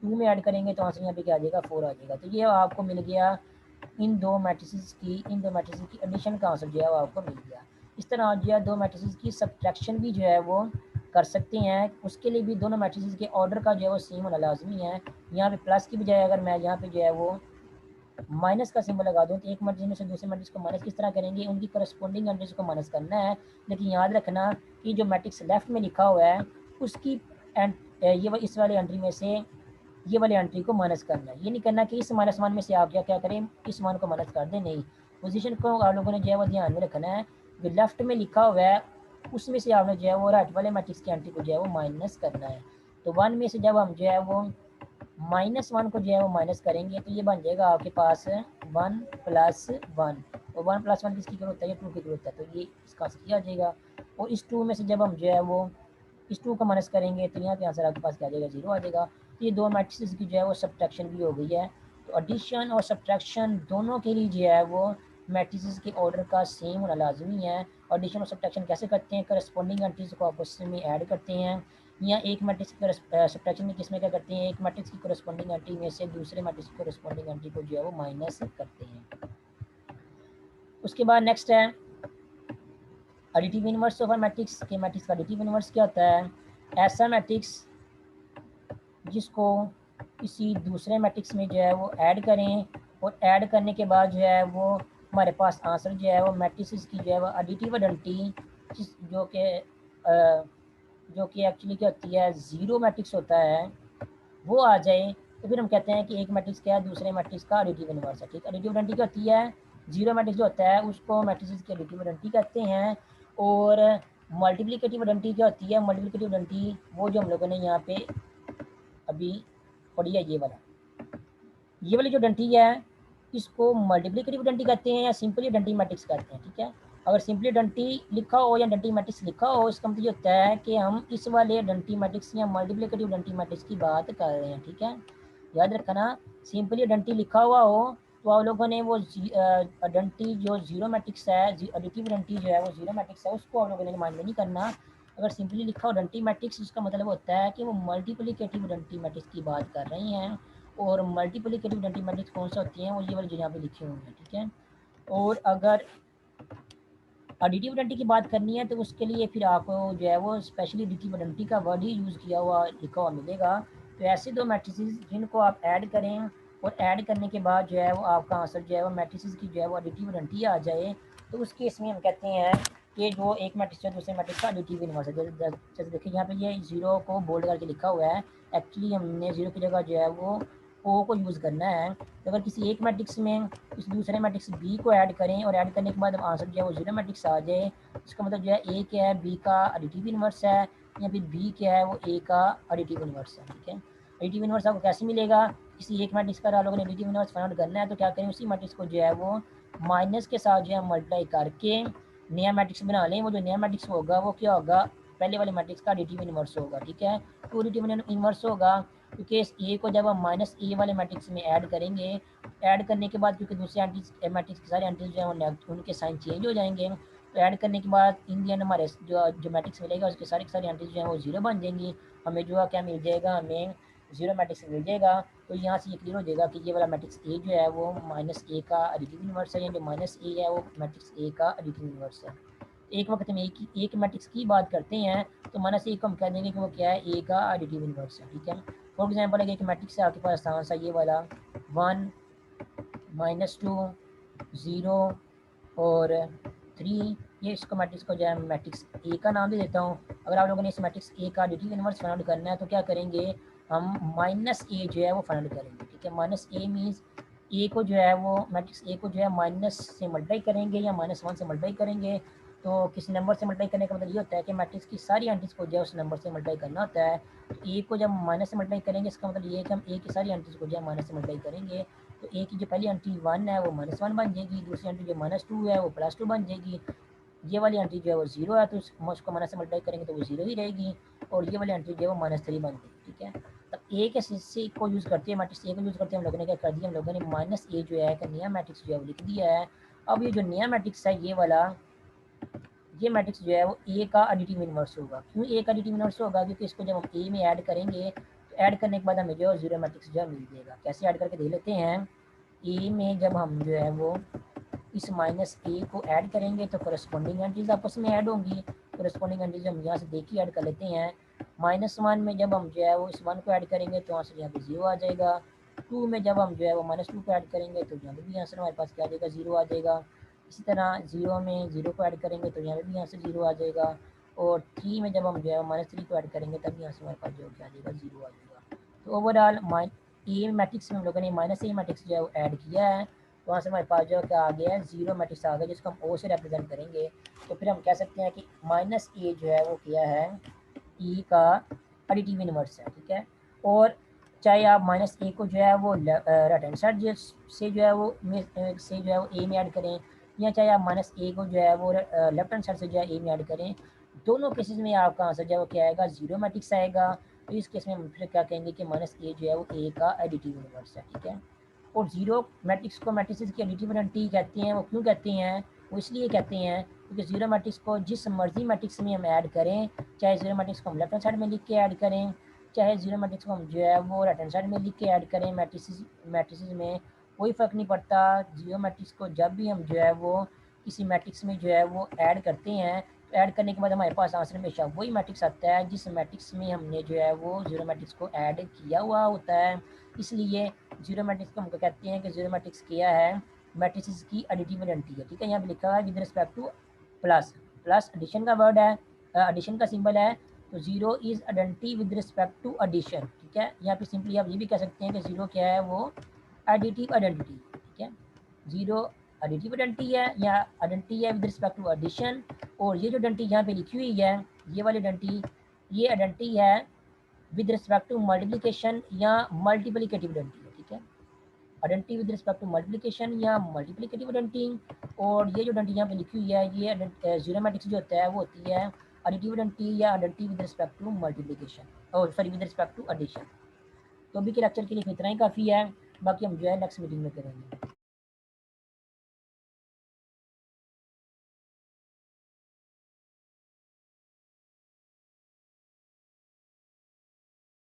2 में ऐड करेंगे तो आंसर यहाँ पे क्या आ जाएगा, 4 आ जाएगा। तो ये आपको मिल गया इन दो मैट्रिसेस की एडिशन का आंसर जो है वो आपको मिल गया। इस तरह जो है दो मैट्रिसेस की सब्ट्रैक्शन भी जो है वो कर सकते हैं। उसके लिए भी दोनों मैट्रिसेस के ऑर्डर का जो है वो सेम होना लाजमी है। यहाँ पे प्लस की बजाय अगर मैं यहाँ पे जो है वो माइनस का सिंबल लगा दूँ तो एक मैट्रिक्स में से दूसरे मैट्रिक्स को माइनस किस तरह करेंगे, उनकी करस्पॉन्डिंग एंट्रीज को माइनस करना है। लेकिन याद रखना कि जो मैट्रिक्स लेफ्ट में लिखा हुआ है उसकी ये इस वाली एंट्री में से ये वाली एंट्री को माइनस करना है। ये नहीं करना कि इस -1 में से आप क्या करें, इस मान को माइनस कर दें, नहीं। पोजीशन को आप लोगों ने जो है वो ध्यान में रखना है। जो लेफ्ट में लिखा हुआ है उसमें से आपने जो है वो राइट वाले मैट्रिक्स की एंट्री को जो है वो माइनस करना है। तो 1 में से जब हम जो है वो -1 को जो है वो माइनस करेंगे तो ये बन जाएगा आपके पास 1 + 1। और 1 + 1 किसकी जरूरत है, ये 2 की जरूरत है, तो ये इसका आंसर किया जाएगा। और इस 2 में से जब हम जो है वो इस 2 को माइनस करेंगे तो यहाँ पे आंसर आपके पास क्या आ जाएगा, 0 आ जाएगा। तो ये दो मैट्रिसेस की जो है वो सब्ट्रैक्शन भी हो गई है। तो एडिशन और सब्ट्रैक्शन दोनों के लिए जो है वो मैट्रिसेस के ऑर्डर का सेम होना लाजमी है। एडिशन और सब्ट्रैक्शन कैसे करते हैं, करस्पॉन्डिंग एंट्रीज को आपस में ऐड करते हैं, या एक मैट्रिक्स की सब्ट्रैक्शन में किसमें क्या करते हैं, एक मैट्रिक्स की करस्पॉन्डिंग एंट्री में से दूसरे मैट्रिक्स की करस्पॉन्डिंग एंट्री को जो है वो माइनस करते हैं। उसके बाद नेक्स्ट है एडिटिव इनवर्स ऑफ मैट्रिक्स के। मैट्रिक्स का एडिटिव इनवर्स क्या होता है, ऐसा मैट्रिक्स जिसको किसी दूसरे मैट्रिक्स में जो है वो ऐड करें और ऐड करने के बाद जो है वो हमारे पास आंसर जो है वो मैट्रिक्स की जो है वो एडिटिव आइडेंटिटी जो कि एक्चुअली क्या होती है, ज़ीरो मैट्रिक्स होता है, वो आ जाए तो फिर हम कहते हैं कि एक मैट्रिक्स क्या है, दूसरे मैट्रिक्स का एडिटिव इनवर्स है। ठीक है, एडिटिव आइडेंटिटी क्या होती है, जीरो मैट्रिक्स जो होता है उसको मैट्रिक्स की एडिटिव आइडेंटिटी कहते हैं। और मल्टीप्लिकेटिव आइडेंटिटी क्या होती है, मल्टीप्लिकेटिव आइडेंटिटी वो जो हम लोगों ने यहाँ पे अभी पढ़ी है, ये वाली जो आइडेंटिटी है इसको मल्टीप्लिकेटिव आइडेंटिटी कहते हैं या सिंपली आइडेंटिटी मैट्रिक्स कहते हैं। ठीक है, अगर सिंपली आइडेंटिटी लिखा हो या आइडेंटिटी मैट्रिक्स लिखा हो इसका मतलब ये होता है कि हम इस वाले आइडेंटिटी मैट्रिक्स या मल्टीप्लिकेटिव आइडेंटिटी मैट्रिक्स की बात कर रहे हैं। ठीक है, याद रखना सिंपली आइडेंटिटी लिखा हुआ हो तो आप लोगों ने वो आइडेंटिटी जो जीरो मैट्रिक्स है, एडिटिव आइडेंटिटी जो है वो जीरो मैट्रिक्स है, उसको आप लोगों ने माइंड में नहीं करना। अगर सिंपली लिखा हो आइडेंटिटी मैट्रिक्स उसका मतलब होता है कि वो मल्टीप्लिकेटिव आइडेंटिटी मैट्रिक्स की बात कर रही हैं। और मल्टीप्लिकेटिव आइडेंटिटी मैट्रिक्स कौन सा होती हैं, वो ये वाली जो यहाँ पे लिखी हुई है। ठीक है, और अगर एडिटिव आइडेंटिटी की बात करनी है तो उसके लिए फिर आपको जो है वो स्पेशली एडिटिव आइडेंटिटी का वर्ड ही यूज़ किया हुआ लिखा हुआ मिलेगा। तो ऐसे दो मैट्रिसेस जिनको आप ऐड करें और ऐड करने के बाद जो है वो आपका आंसर जो है वो मैट्रिसेस की जो है वो एडिटिव आइडेंटिटी आ जाए, तो उस केस में हम कहते हैं कि जो एक मैट्रिक्स है दूसरे मैट्रिक्स का एडिटिव इनवर्स है। जैसे देखिए यहाँ पे ये जीरो को बोल्ड करके लिखा हुआ है, एक्चुअली हमने जीरो की जगह जो है वो ओ को यूज़ करना है। तो अगर किसी एक मैट्रिक्स में इस दूसरे मैट्रिक्स बी को ऐड करें और ऐड करने के बाद आंसर जो है वो जीरो मैट्रिक्स आ जाए, इसका मतलब जो है ए क्या है, बी का एडिटिव इनवर्स है, या फिर बी क्या है वो ए का एडिटिव इनवर्स है। ठीक है, एडिटिव इनवर्स आपको कैसे मिलेगा, किसी एक मैट्रिक्स का आप लोगों ने एडिटिव इनवर्स फाइंड आउट करना है तो क्या करें, उसी मैट्रिक्स को जो है वो माइनस के साथ जो है मल्टीप्लाई करके नया मैट्रिक्स बना लें। वो जो नया मैट्रिक्स होगा वो क्या होगा, पहले वाले मैट्रिक्स का एडिटिव इनवर्स होगा। ठीक है, तो एडिटिव इनवर्स होगा क्योंकि इस ए को जब हम माइनस ए वाले मैट्रिक्स में ऐड करेंगे, ऐड करने के बाद क्योंकि दूसरे मैट्रिक्स के सारे एंट्रीज जो है वो उनके साइन चेंज हो जाएंगे, तो ऐड करने के बाद इन दी एंड हमारे जो मैट्रिक्स मिलेगा उसके सारे के सारे एंट्रीज जो है वो जीरो बन जाएंगी। हमें जो है क्या मिल जाएगा, हमें जीरो मैट्रिक्स मिल जाएगा। तो यहाँ से ये क्लियर हो जाएगा कि ये वाला मैट्रिक्स ए जो है वो माइनस ए का एडिटिव इनवर्स है, या जो माइनस ए है वो मैट्रिक्स ए का एडिटिव इनवर्स है। एक वक्त में एक मैट्रिक्स की बात करते हैं तो माइनस ए को हम कह देंगे कि वो क्या है, ए का एडिटिव इनवर्स है। ठीक है, फॉर एग्जाम्पल एक मैट्रिक्स है आपके पास आसान सा ये वाला 1 -2 0 और 3, ये इसको मैट्रिक्स को जो है मैट्रिक्स ए का नाम दे देता हूँ। अगर आप लोगों ने इस मैट्रिक्स ए का एडिटिव इनवर्स फाइंड करना है तो क्या करेंगे, हम माइनस ए जो है वो फाइंड करेंगे। ठीक है, माइनस ए मीन्स ए को जो है वो मैट्रिक्स ए को जो है माइनस से मल्टीप्लाई करेंगे या -1 से मल्टीप्लाई करेंगे। तो किसी नंबर से मल्टीप्लाई करने का मतलब ये होता है कि मैट्रिक्स की सारी एंट्रीज को जो है उस नंबर से मल्टीप्लाई करना होता है। तो ए को जब माइनस से मल्टीप्लाई करेंगे इसका मतलब ये है कि हम ए की सारी एंट्रीज को जो है माइनस से मल्टीप्लाई करेंगे। तो ए की जो पहली एंट्री 1 है वो -1 बन जाएगी, दूसरी एंट्री जो -2 है वो +2 बन जाएगी, ये वाली एंट्री जो है वो 0 है तो उसको माइनस से मल्टीप्लाई करेंगे तो वो 0 ही रहेगी, और ये वाली एंट्री जो है वो -3 बन जाएगी। ठीक है, तब ए के सी को यूज़ करते हैं, मैट्रिक्स ए को यूज़ करते हैं हम लोगों ने क्या कर दिया, हम लोगों ने माइनस ए जो है का नया मैट्रिक्स जो है वो लिख दिया है। अब ये जो नया मैट्रिक्स है ये वाला, ये मैट्रिक्स जो है वो ए का एडिटिव इनवर्स होगा। क्यों ए का एडिटिव इनवर्स होगा, क्योंकि इसको जब हम ए में ऐड करेंगे तो ऐड करने के बाद हमें जो है जीरो मैट्रिक्स जो है मिल जाएगा। कैसे ऐड करके देख लेते हैं, ए में जब हम जो है वो इस माइनस ए को ऐड करेंगे तो करस्पॉन्डिंग एंट्रीज आपस में ऐड होंगी। करस्पॉन्डिंग एंट्रीज हम यहाँ से देख ही ऐड कर लेते हैं। -1 में जब हम जो है वो इस 1 को ऐड करेंगे तो आंसर यहाँ पे 0 आ जाएगा। 2 में जब हम जो है वो -2 को ऐड करेंगे तो यहाँ पे भी आंसर हमारे पास क्या आ जाएगा, 0 आ जाएगा। इसी तरह 0 में 0 को ऐड करेंगे तो यहाँ पे भी आंसर 0 आ जाएगा। और 3 में जब हम जो है -3 को ऐड करेंगे तब यहाँ से हमारे पास जो क्या आ जाएगा, 0 आ जाएगा। तो ओवरऑल ए मैट्रिक्स में हम लोगों ने -a मैट्रिक्स जो है वो ऐड किया है, तो वहाँ से हमारे पास जो क्या आ गया है, 0 मैट्रिक्स आ गया जिसको हम ओ से रिप्रेजेंट करेंगे। तो फिर हम कह सकते हैं कि -a जो है वो क्या है, ई का एडिटिव इनवर्स है, ठीक है। और चाहे आप -a को जो है वो राइट हैंड साइड से जो है वो ए में ऐड करें, या चाहे आप -a को जो है वो लेफ्ट हैंड साइड से जो है ए में ऐड करें, दोनों केसेस में आपका आंसर जो है वो क्या आएगा, 0 मैट्रिक्स आएगा। तो इस केस में हम फिर क्या कहेंगे कि -a जो है वो ए का एडिटिव इनवर्स है, ठीक है। और 0 मैट्रिक्स को मैट्रिसेस की एडिटिव आइडेंटिटी कहते हैं। वो क्यों कहते हैं, वो इसलिए कहते हैं क्योंकि 0 मैट्रिक्स को जिस मर्जी मैट्रिक्स में हम ऐड करें, चाहे 0 मैट्रिक्स को हम लेफ्ट हैंड साइड में लिख के ऐड करें, चाहे 0 मैट्रिक्स को हम जो है वो राइट हैंड साइड में लिख के ऐड करें, मैट्रिसेस में कोई फ़र्क नहीं पड़ता। 0 मैट्रिक्स को जब भी हम जो है वो किसी मैट्रिक्स में जो है वो ऐड करते हैं, तो ऐड करने के बाद हमारे पास आंसर हमेशा वही मैट्रिक्स आता है जिस मैट्रिक्स में हमने जो है वो 0 मैट्रिक्स को ऐड किया हुआ होता है। इसलिए 0 मैट्रिक्स को हम कहते हैं कि 0 मैट्रिक्स क्या है, मैट्रिसेस की एडिटिव आइडेंटिटी है, ठीक है। यहाँ पे लिखा है with respect to plus, plus addition का वर्ड है, एडिशन का सिंबल है, तो 0 is identity with respect to addition, ठीक है। यहाँ पे सिंपली आप ये भी कह सकते हैं कि 0 क्या है, वो एडिटिव आइडेंटिटी, ठीक है। 0 एडिटिव आइडेंटिटी है या आइडेंटिटी है विद रिस्पेक्ट टू एडिशन। और ये जो आइडेंटिटी यहाँ पे लिखी हुई है, ये वाली आइडेंटिटी, ये आइडेंटिटी है विद रिस्पेक्ट टू मल्टीप्लिकेशन या मल्टीप्लिकेटिव आइडेंटिटी है, ठीक है। Identity with respect to multiplication या मल्टीप्लिकेटिव आइडेंटिटी। और ये जो आइडेंटिटी यहाँ पे लिखी हुई है, ये 0 मैट्रिक्स जो होता है वो होती है एडिटिव आइडेंटिटी या identity with respect to multiplication, और sorry with respect to addition. तो अभी के लेक्चर के लिए इतना ही काफ़ी है, बाकी हम जो है नेक्स्ट मीटिंग में करेंगे।